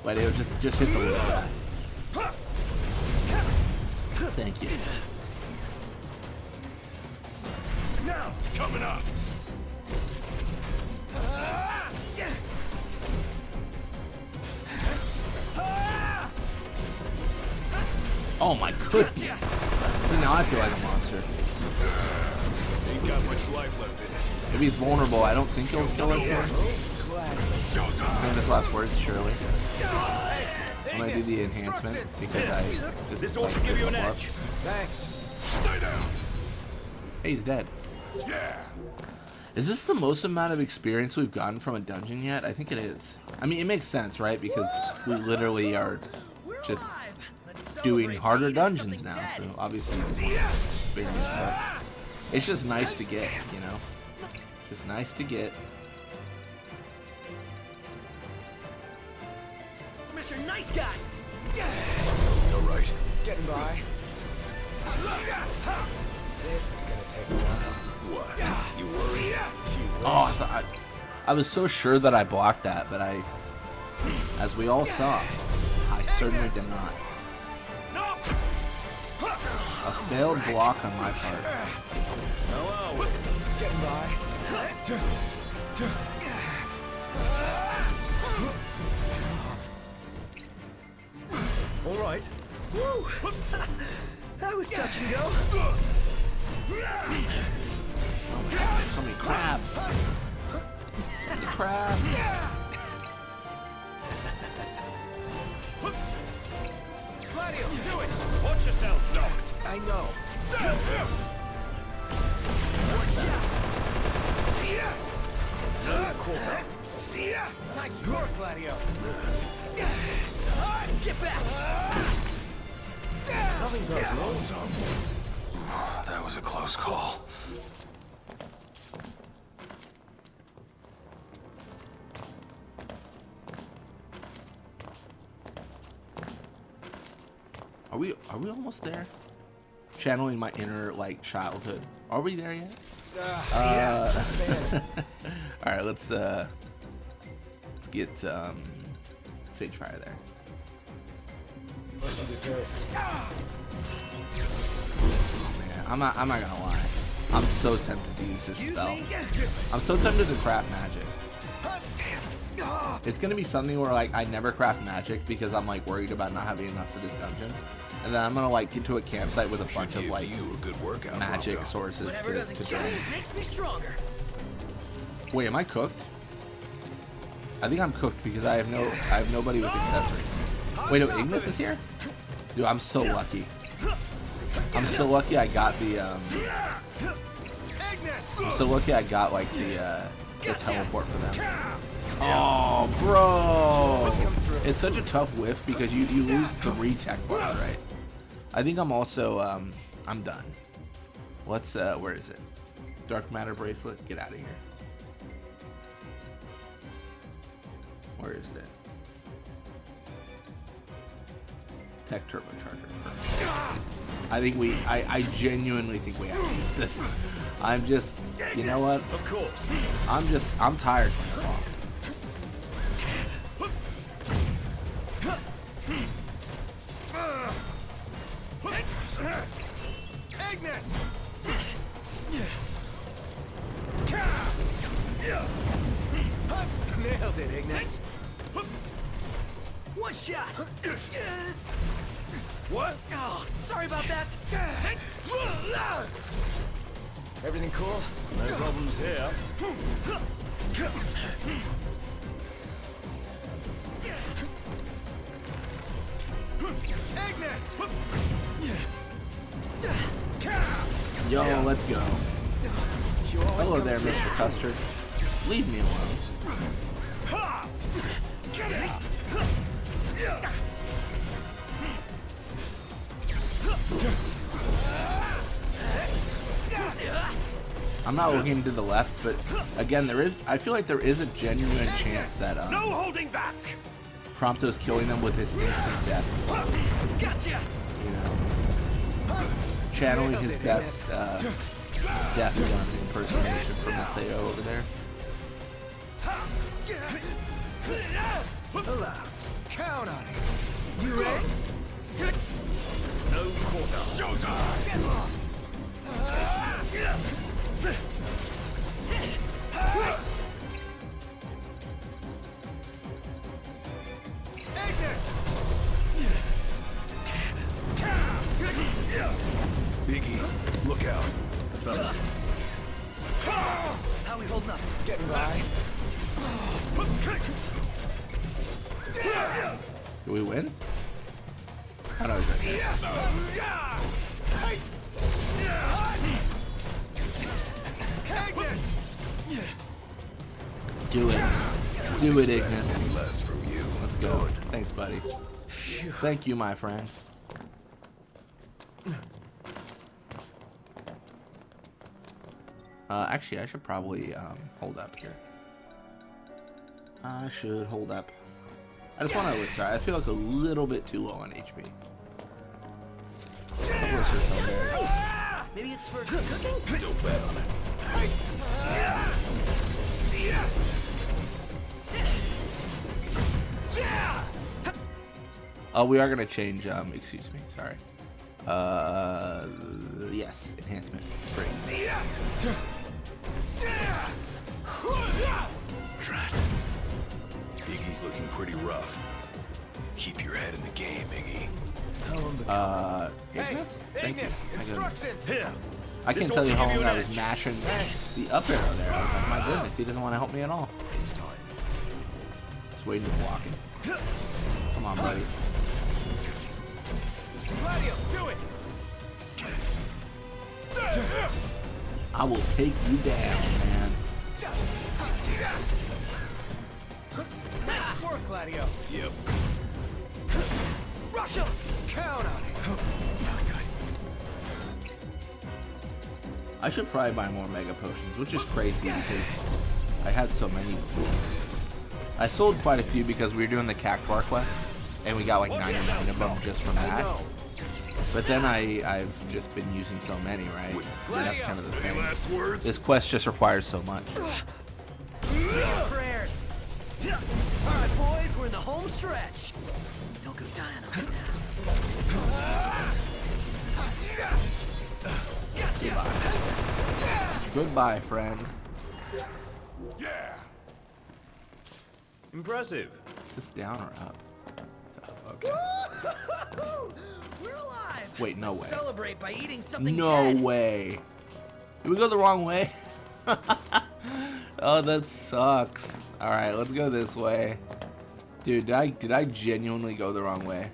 Gladio, just hit the wall. Thank you. Now, coming up. Oh my goodness. See, now I feel like a monster. Ain't got much life left in it. If he's vulnerable, I don't think he'll kill us here. Famous last words, surely. I'm gonna do the enhancement because I just This will give you an up. edge. Thanks. Stay down. Hey, he's dead. Yeah. Is this the most amount of experience we've gotten from a dungeon yet? I think it is. I mean, it makes sense, right? Because we literally are just doing harder dungeons now, so obviously experience that. It's just nice to get, you know? It's just nice to get. Mr. Nice Guy. All right. Getting by. This is gonna take a while. What? You worried? Oh, I was so sure that I blocked that, but as we all saw, I certainly did not. A failed block on my part. Hello. Getting by. All right. Woo! That was touch and go. So many crabs. So many crabs. Gladio, do it! Watch yourself, knocked. I know. Quarter. Nice work, Gladio. Get back. Nothing goes wrong. That was a close call. Are we almost there? Channeling my inner like childhood. Are we there yet? Yeah. All right, let's get Sage Fire there. What she deserves. Man, I'm not gonna lie. I'm so tempted to use this spell. I'm so tempted to craft magic. It's gonna be something where like I never craft magic because I'm like worried about not having enough for this dungeon, and then I'm gonna like get to a campsite with a bunch of like you a good workout. magic sources Whatever to doesn't kill drain. me makes me stronger. Wait, am I cooked? I think I'm cooked because I have nobody with accessories. Wait, no, Ignis is here? Dude, I'm so lucky. I'm so lucky I got the I'm so lucky I got like the teleport for them. Oh, bro! It's such a tough whiff because you lose 3 tech bars, right? I think I'm also I'm done. Let's where is it? Dark matter bracelet. Get out of here. Where is it? Tech turbocharger. I think I genuinely think we have to use this. I'm just, you know what? Of course. I'm tired from the ball. Ignis! Nailed it, Ignis. One shot. What? Oh, sorry about that. Everything cool? No problems here. Ignis! Yo, let's go. You always Hello come there, through. Mr. Custard. Leave me alone. I'm not looking to the left, but again, I feel like there is a genuine chance that No holding back! Prompto's killing them with his instant death. Gotcha. You know, channeling his death gun impersonation from Maseo over there. Alas, count on it. You ready? No quarter. Showtime! Get lost. Ignis! Biggie, look out. Found you. How we holding up? Getting by. Do we win? I know he's right there. Do it. Do it, Ignis. Any less from you. Let's go. Thanks, buddy. Thank you, my friend. Actually, I should probably hold up here. I should hold up. I just want to look. Sorry, I feel like a little bit too low on HP. Maybe it's for cooking? Don't bet on it. We are gonna change. Excuse me. Sorry. Yes, enhancement. Great. Drat. Biggie's looking pretty rough. Keep your head in the game, Iggy. Ignis? Thank you. Instructions. Here. I can't This tell you will how give you long an I was edge. mashing Thanks. the up arrow there. I was like, my goodness, he doesn't want to help me at all. It's time. Just waiting to block him. Come on, buddy. Gladio, do it. I will take you down, man. Nice work, Gladio. Yep. Rush him! Count on it. Not good. I should probably buy more mega potions, which is crazy because I had so many before. I sold quite a few because we were doing the Cactuar quest, and we got like 99 of them just from that. But then I've just been using so many, right? So that's kind of the Any thing. last words? This quest just requires so much. Say your prayers. All right, boys, we're in the home stretch. Don't go dying on me now. Gotcha. Goodbye, friend. Yeah. Impressive. Is this down or up? It's up, okay. We're alive. Wait, no Let's way. Celebrate by eating something No dead. way. Did we go the wrong way? Oh, that sucks. All right, let's go this way. Dude, did I genuinely go the wrong way?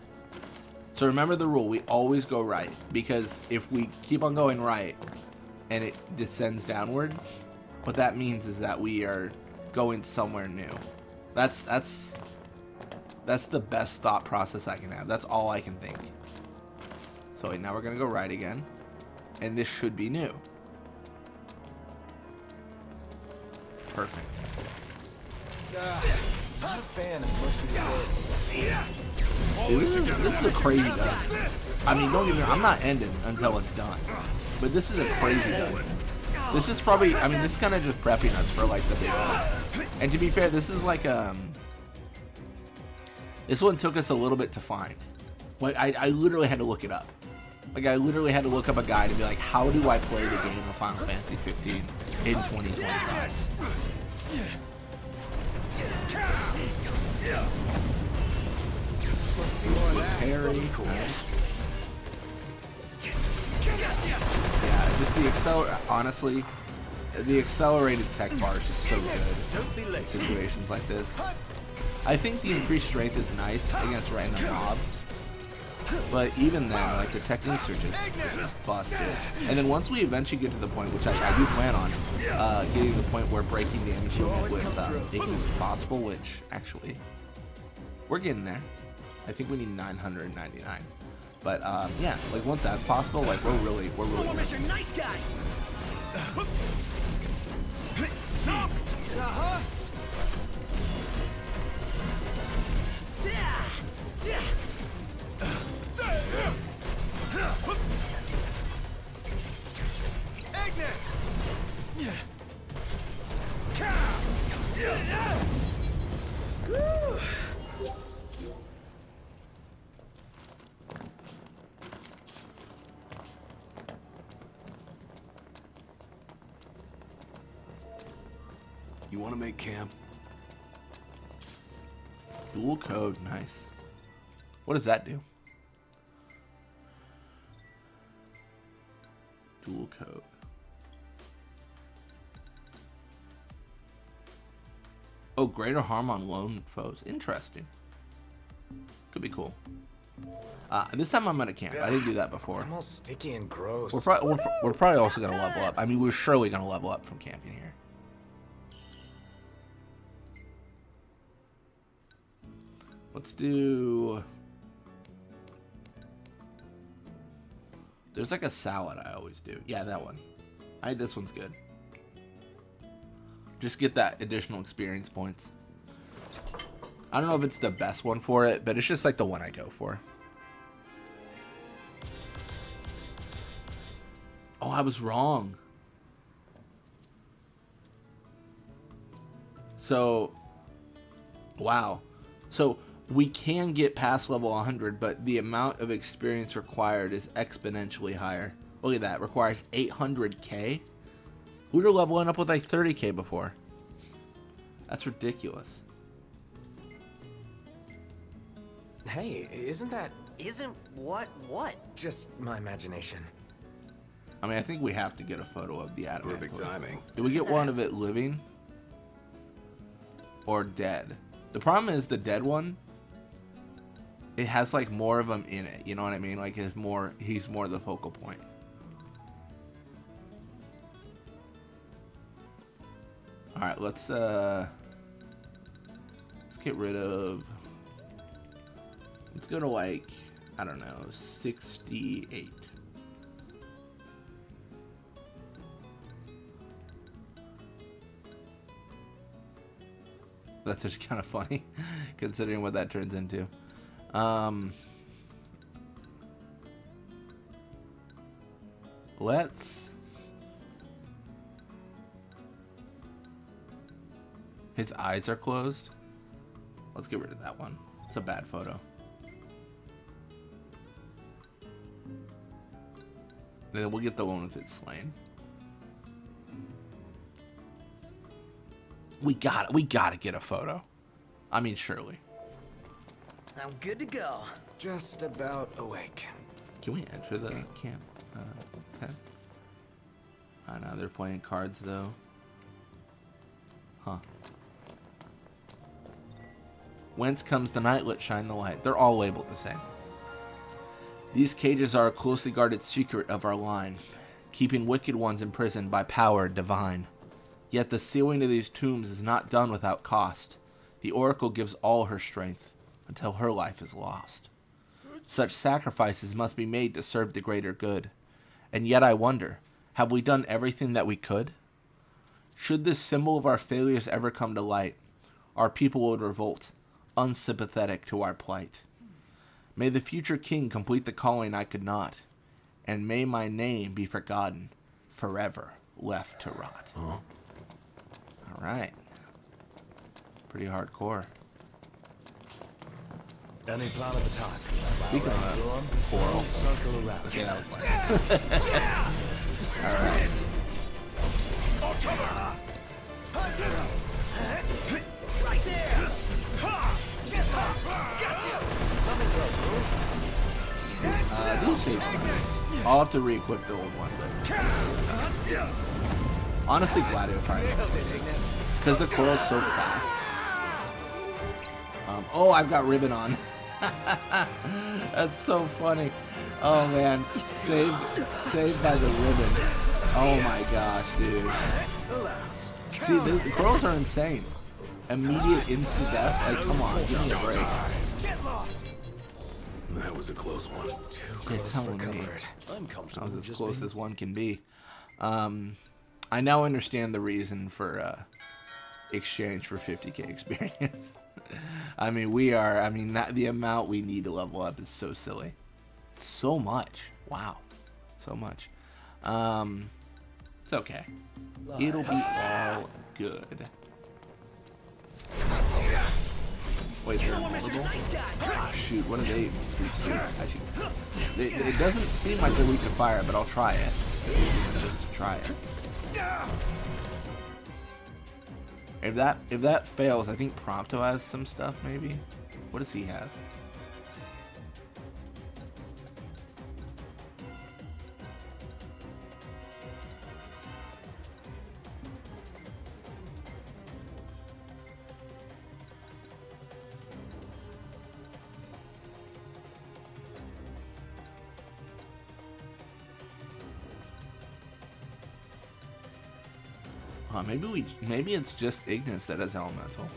So remember the rule, we always go right, because if we keep on going right and it descends downward, what that means is that we are going somewhere new. That's the best thought process I can have. That's all I can think. So wait, now we're gonna go right again, and this should be new. Perfect. Not a fan of mushy desserts. Dude, this is a crazy gun. I mean, don't get me wrong, I'm not ending until it's done. But this is a crazy gun. This is probably, I mean, this is kind of just prepping us for like the big one. And to be fair, this is like this one took us a little bit to find. Like I literally had to look it up. Like I literally had to look up a guide and be like, how do I play the game of Final Fantasy 15 in 2025? Let's see more of that. Parry. Nice. Yeah, just the honestly, the accelerated tech bar is just so Don't be good in late. situations like this. I think the increased strength is nice against random mobs, but even then, like the techniques are just busted. And then once we eventually get to the point, which I do plan on, getting to the point where breaking damage limit with Ignis is possible, which actually, we're getting there. I think we need 999. But yeah, like once that's possible, like we're really Oh, good. Mr. Nice Guy. Agnes! You want to make camp? Dual code, nice. What does that do? Dual code. Oh, greater harm on lone foes. Interesting. Could be cool. This time I'm gonna camp. I didn't do that before. I'm all sticky and gross. We're probably also gonna level up. I mean, we're surely gonna level up from camping here. Let's do. There's like a salad I always do. Yeah, that one. This one's good. Just get that additional experience points. I don't know if it's the best one for it, but it's just like the one I go for. Oh, I was wrong. So, wow. So, we can get past level 100, but the amount of experience required is exponentially higher. Look at that. Requires 800k. We were leveling up with like 30k before. That's ridiculous. Hey, isn't that Isn't what? just my imagination? I mean, I think we have to get a photo of the adamant. Perfect pose. timing. Do we get one of it living or dead? The problem is the dead one. It has like more of them in it. You know what I mean? Like he's more the focal point. All right, let's get rid of. Let's go to like, I don't know, 68. That's just kind of funny, considering what that turns into. Let's. His eyes are closed. Let's get rid of that one. It's a bad photo. And then we'll get the one with it slain. We gotta get a photo. I mean, surely. I'm good to go. Just about awake. Can we enter the camp tent? I know they're playing cards though. Huh. Whence comes the night? Let's shine the light. They're all labeled the same. These cages are a closely guarded secret of our line, keeping wicked ones imprisoned by power divine. Yet the sealing of these tombs is not done without cost. The oracle gives all her strength until her life is lost. Such sacrifices must be made to serve the greater good. And yet I wonder, have we done everything that we could? Should this symbol of our failures ever come to light, our people would revolt, unsympathetic to our plight. May the future king complete the calling I could not, and may my name be forgotten, forever left to rot. Huh? Alright. Pretty hardcore. Any plan of attack? Speaking of coral. Circle around. Okay, that was fine. Alright. Right there. Gotcha. These shapes are nice. I'll have to re-equip the old one, but honestly glad it was because the coral's so fast. Oh, I've got ribbon on. That's so funny. Oh man, saved by the ribbon. Oh my gosh, dude. See, the corals are insane. Immediate instant death. Like, come on, give me a break. That was a close one. They're telling me I'm that comfortable was as just close being- as one can be. I now understand the reason for exchange for 50k experience. I mean, the amount we need to level up is so silly. So much. Wow. So much. It's okay. It'll be all good. Wait, they're invulnerable? Ah, shoot, what are they weak to? Actually, it doesn't seem like they're weak to fire, but I'll try it. Just to try it. If that fails, I think Prompto has some stuff, maybe? What does he have? Maybe it's just Ignis that has elemental.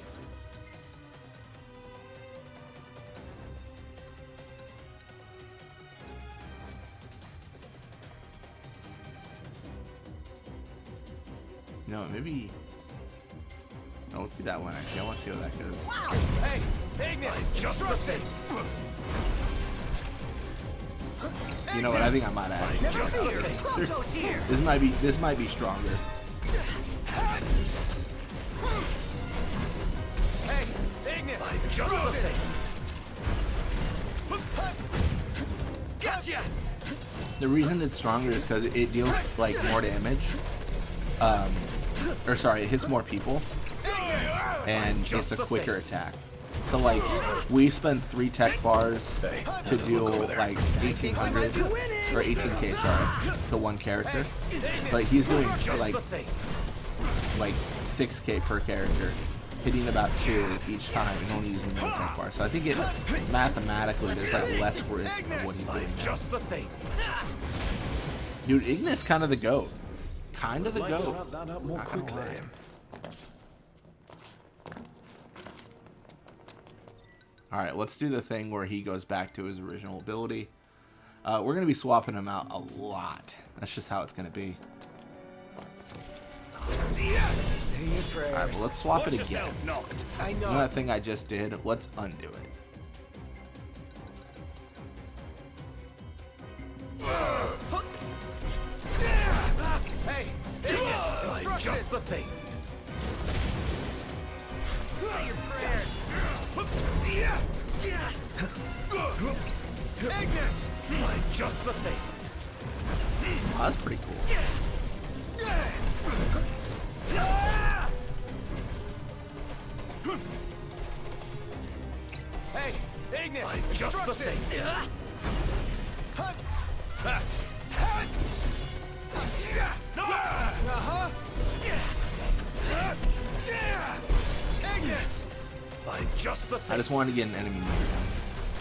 No, maybe. No, let's see that one actually. I want to see how that goes. Hey, Ignis, just the thing. You know what? I think I might add. Just the thing. Proto's here. This might be stronger. Hey, Ignis, just the thing. Gotcha. The reason it's stronger is because it deals like more damage. Or sorry, it hits more people, and it's a quicker attack. So like, we spend 3 tech bars to do like 1800 or 18k, sorry, to one character, but he's doing like 6k per character, hitting about 2 each time and only using 1 tech bar. So I think it mathematically there's like less risk of what he's doing. Just the thing. Dude, Ignis kind of the GOAT. Kind of the Like to GOAT. wrap that up more Not gonna quickly. lie. Alright, let's do the thing where he goes back to his original ability. We're going to be swapping him out a lot. That's just how it's going to be. Say your prayers. Alright, well, let's swap it Watch again. yourself, knocked. I You know. know that thing I just did? Let's undo it. Hey, Ignis, just the thing. Say your prayers. Ignis, just the thing. Oh, that's pretty cool. Hey, Ignis, just the thing. Ignis, just the I thing. just wanted to get an enemy meter down.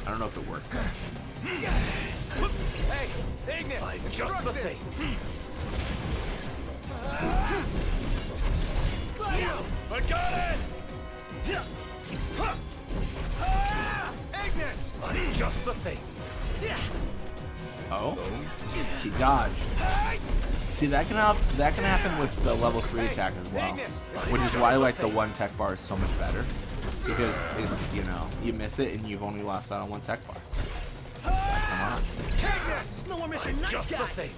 I don't know if it worked. Hey, Ignis, just the thing. I got it. Ignis, just the thing. Oh? He dodged. See, that can happen with the level 3 attack as well. Which is why like the 1 tech bar is so much better. Because it's, you know, you miss it and you've only lost out on 1 tech bar. Come on. Ignis, No more Mr. Nice just the Guy. thing.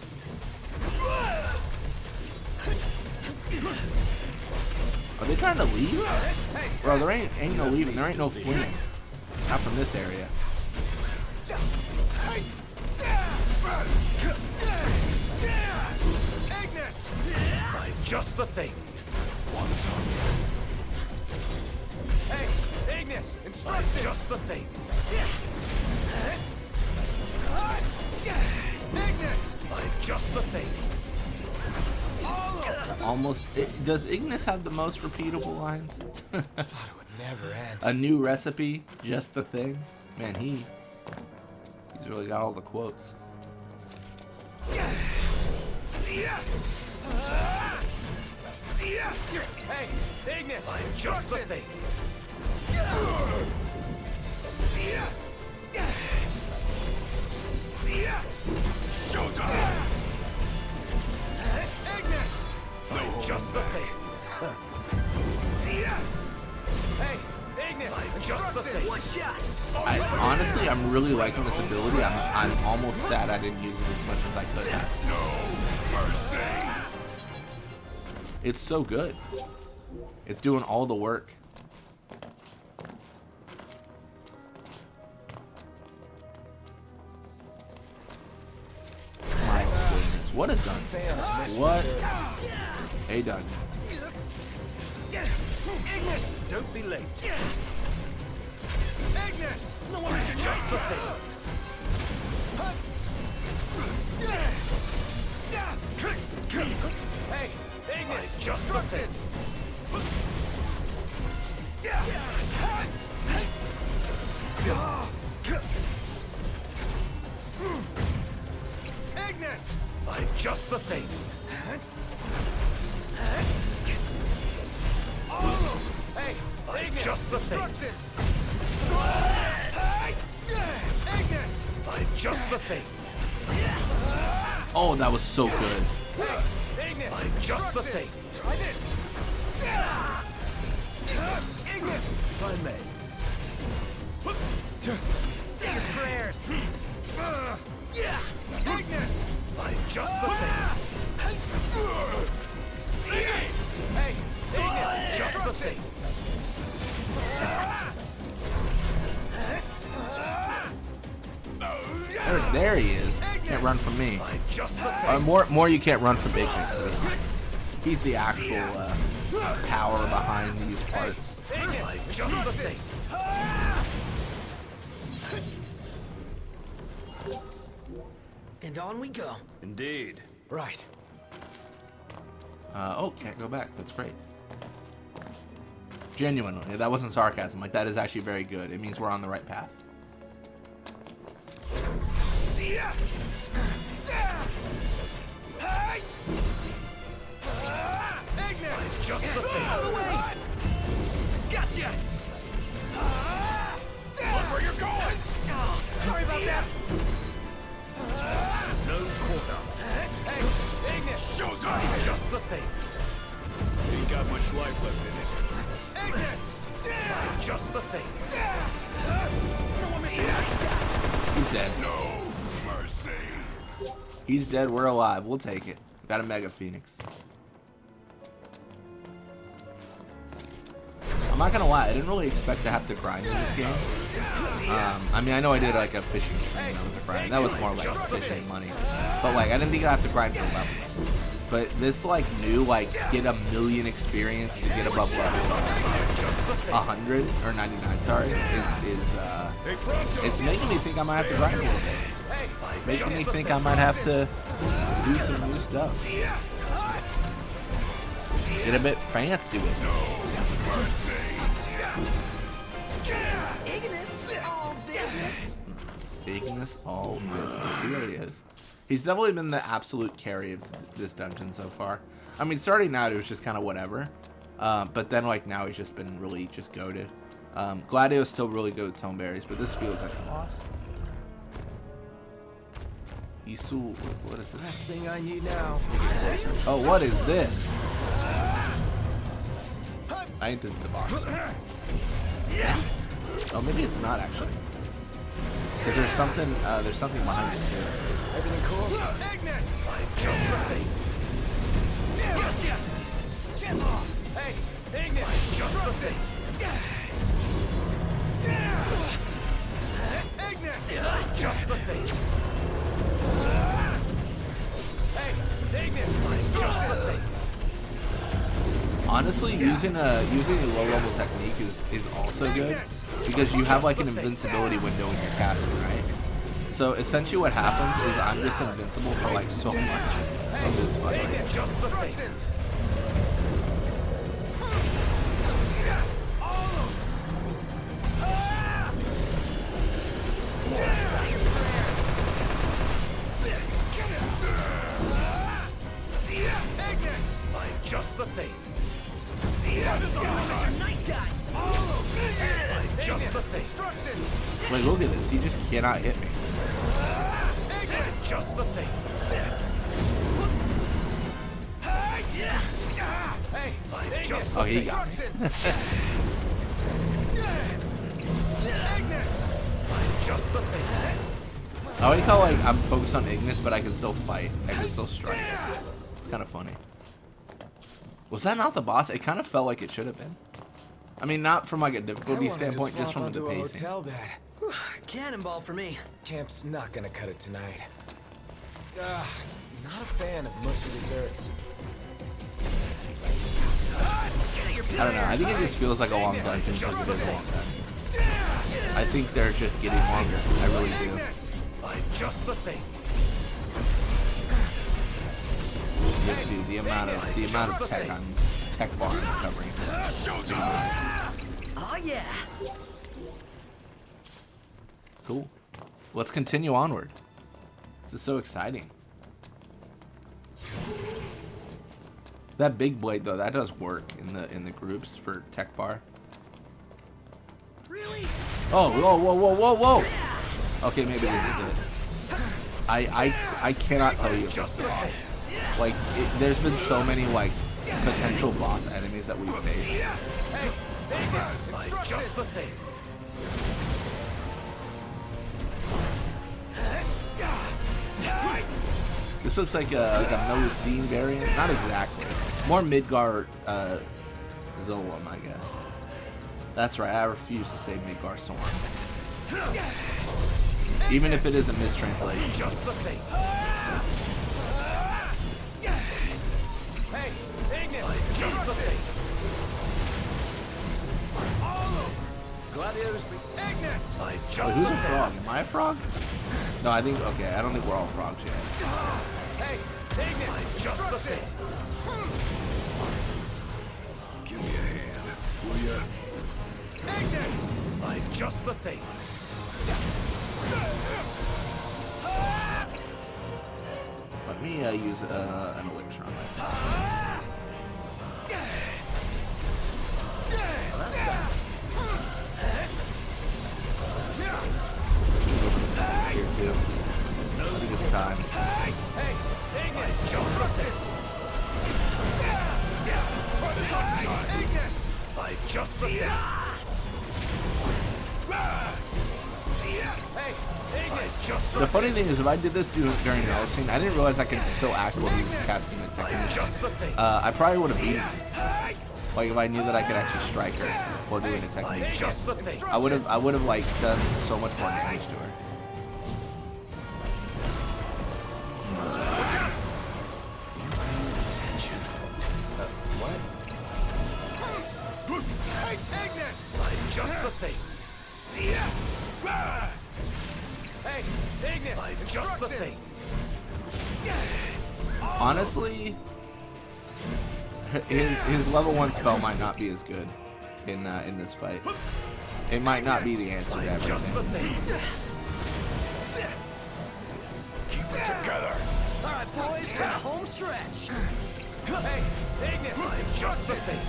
Are they trying to leave? Bro, there ain't no leaving. There ain't no fleeing. Not from this area. Ignis, just the thing. Hey, Ignis, instructions. Just the thing. Ignis, just the thing. Almost. Does Ignis have the most repeatable lines? Thought it would never end. A new recipe, just the thing. Man, he's really got all the quotes. Hey, Ignis, just the thing. Ignis, just the thing. Hey, Ignis, just the thing. One shot. Honestly, I'm really liking this ability. I'm almost sad I didn't use it as much as I could have. It's so good. It's doing all the work. My goodness, what a dunk. What a dunk. Ignis, don't be late. Ignis, No more Mr. just the thing. Hey, Ignis, just the thing. Ignis, just the thing. just the thing. I've just the thing. Oh, that was so good. I've just the thing. Try this. Ignis. If I may. Say your prayers. Ignis. I've just the thing. Hey, Ignis. Just the thing. There he is. Can't run from me. I've just the Or thing. more you can't run from Ignis. He's the actual power behind these parts. I've just the thing. And on we go. Indeed. Right. Oh, can't go back. That's great. Genuinely, that wasn't sarcasm. Like, that is actually very good. It means we're on the right path. I've just the thing. Out of the way! Gotcha! Look where you're going. Oh, sorry about that. No quarter. Hey, Ignis. Showtime. Just the thing. Ain't got much life left in it. Ignis. Just the thing. He's dead. No mercy. He's dead. We're alive. We'll take it. Got a Mega Phoenix. I'm not gonna lie. I didn't really expect to have to grind in this game. I mean, I know I did like a fishing stream. That was a grind. That was more like fishing money. But like, I didn't think I'd have to grind for levels. But this like new like get 1,000,000 experience to get above level 100 or 99. Sorry, it's making me think I might have to grind a little bit. Making me think I might have to do some new stuff. Get a bit fancy with it. Mercy. Ignis, all business. Ignis, all business. He really is. He's definitely been the absolute carry of this dungeon so far. I mean, starting out, it was just kind of whatever. But then, like, now he's just been really just goated. Gladio's still really good with Tome Berries, but this feels like a loss. Isul, what is this? Thing I need now. Oh, what is this? I think this is the boss. Oh, maybe it's not actually. Because there's something behind it too. Everything cool? Ignis! Just the thing. Gotcha! Get lost! Hey, Ignis! Just the thing. Ignis! Just the thing. Hey, Ignis! Just the thing. Honestly, using a low level technique is also good because you have like an invincibility window in your casting, right? So essentially what happens is I'm just invincible for like so much of this fight. Just the thing. Just the thing. Nice guy. Just the thing. Like, look at this. He just cannot hit me. Just the thing. Hey, just Oh, he got me. Just the thing. I like how like I'm focused on Ignis, but I can still fight. I can still strike. It's kind of funny. Was that not the boss? It kind of felt like it should have been. I mean, not from like a difficulty standpoint, just from the pacing. Whew, Cannonball for me. Camp's not gonna cut it tonight. Not a fan of mushy desserts. Say your I don't know. I think it just feels like a long dungeon because it is a long dungeon. I think they're just getting longer. I really do. Just the thing. Dude, the amount of tech bar I'm covering. Oh yeah. Cool. Let's continue onward. This is so exciting. That big blade though, that does work in the groups for tech bar. Oh, whoa, whoa, whoa, whoa, whoa. Okay, maybe this is it. I cannot tell you if it's the boss. Like, there's been so many, like, potential boss enemies that we've faced. Hey, just the thing. This looks like a Melusine variant. Not exactly. More Midgar Zolam, I guess. That's right, I refuse to say Midgar Sorn. Even if it is a mistranslation. Just the thing. Hey, Ignis, just the thing. All over. Gladiators be Ignis. Wait, who's a frog? Am I a frog? No, I think, okay, I don't think we're all frogs yet. Hey, Ignis, just the thing. Give me a hand, will ya? Ignis, I've just the thing. Let me use an elixir on myself. Here too. I think it's time. Hey, Ignis, just the thing. Try this on Ignis, I've just the thing. Hey, Ignis, just The funny thing is, if I did this during Menace, I didn't realize I could still act while he was casting a technique. just the thing. I probably would have beaten her. Like if I knew that I could actually strike her while doing a technique. Just the thing. I would have like done so much more damage to her. Hey, Ignis, I've just the thing. Hey, Ignis, I've just the thing. Honestly, his level 1 spell might not be as good in this fight. It might not be the answer to Just the everything. thing. Keep it together. All right, boys, we're in the home stretch. Hey, Ignis, I've just the thing.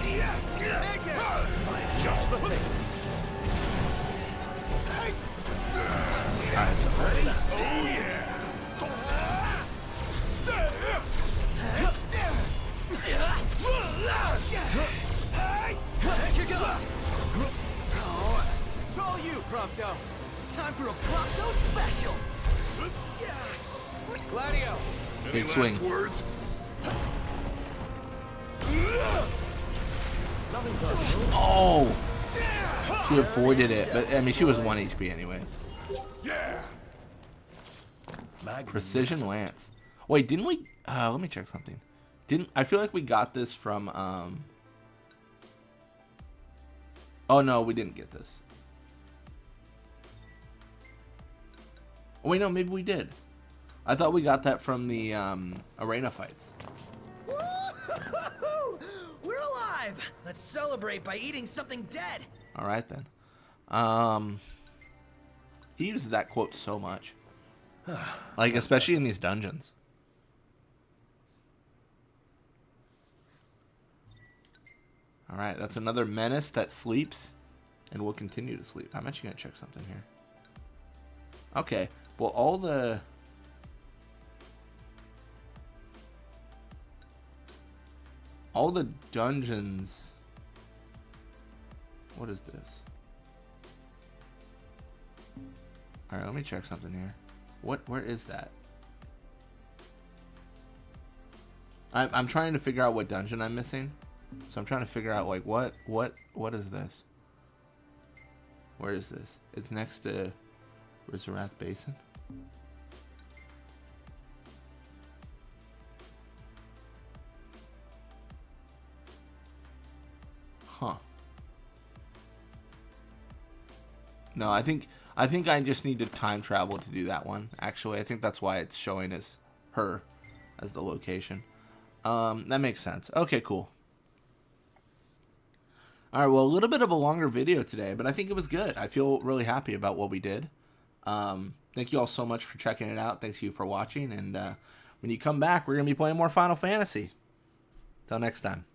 Ignis, I've just the thing. Alright, so Here goes. Oh, it's all you, Prompto. Time for a Prompto special. Gladio. big swing. Words? Oh! She avoided it, but I mean, she was 1 HP anyways. Yeah. Precision Lance. Wait, didn't we? Let me check something. I feel like we got this from? Oh no, we didn't get this. Oh, wait, no, maybe we did. I thought we got that from the arena fights. Woo-hoo-hoo-hoo! We're alive. Let's celebrate by eating something dead. All right then. He uses that quote so much, like especially in these dungeons. All right, that's another menace that sleeps, and will continue to sleep. I'm actually gonna check something here. Okay, well all the dungeons. What is this? All right, let me check something here. Where is that? I'm trying to figure out what dungeon I'm missing. So I'm trying to figure out like what is this? Where is this? It's next to Rizarath Basin. Huh. No, I think I just need to time travel to do that one. Actually, I think that's why it's showing as her as the location. That makes sense. Okay, cool. All right, well, a little bit of a longer video today, but I think it was good. I feel really happy about what we did. Thank you all so much for checking it out. Thanks you for watching, and when you come back, we're going to be playing more Final Fantasy. Till next time.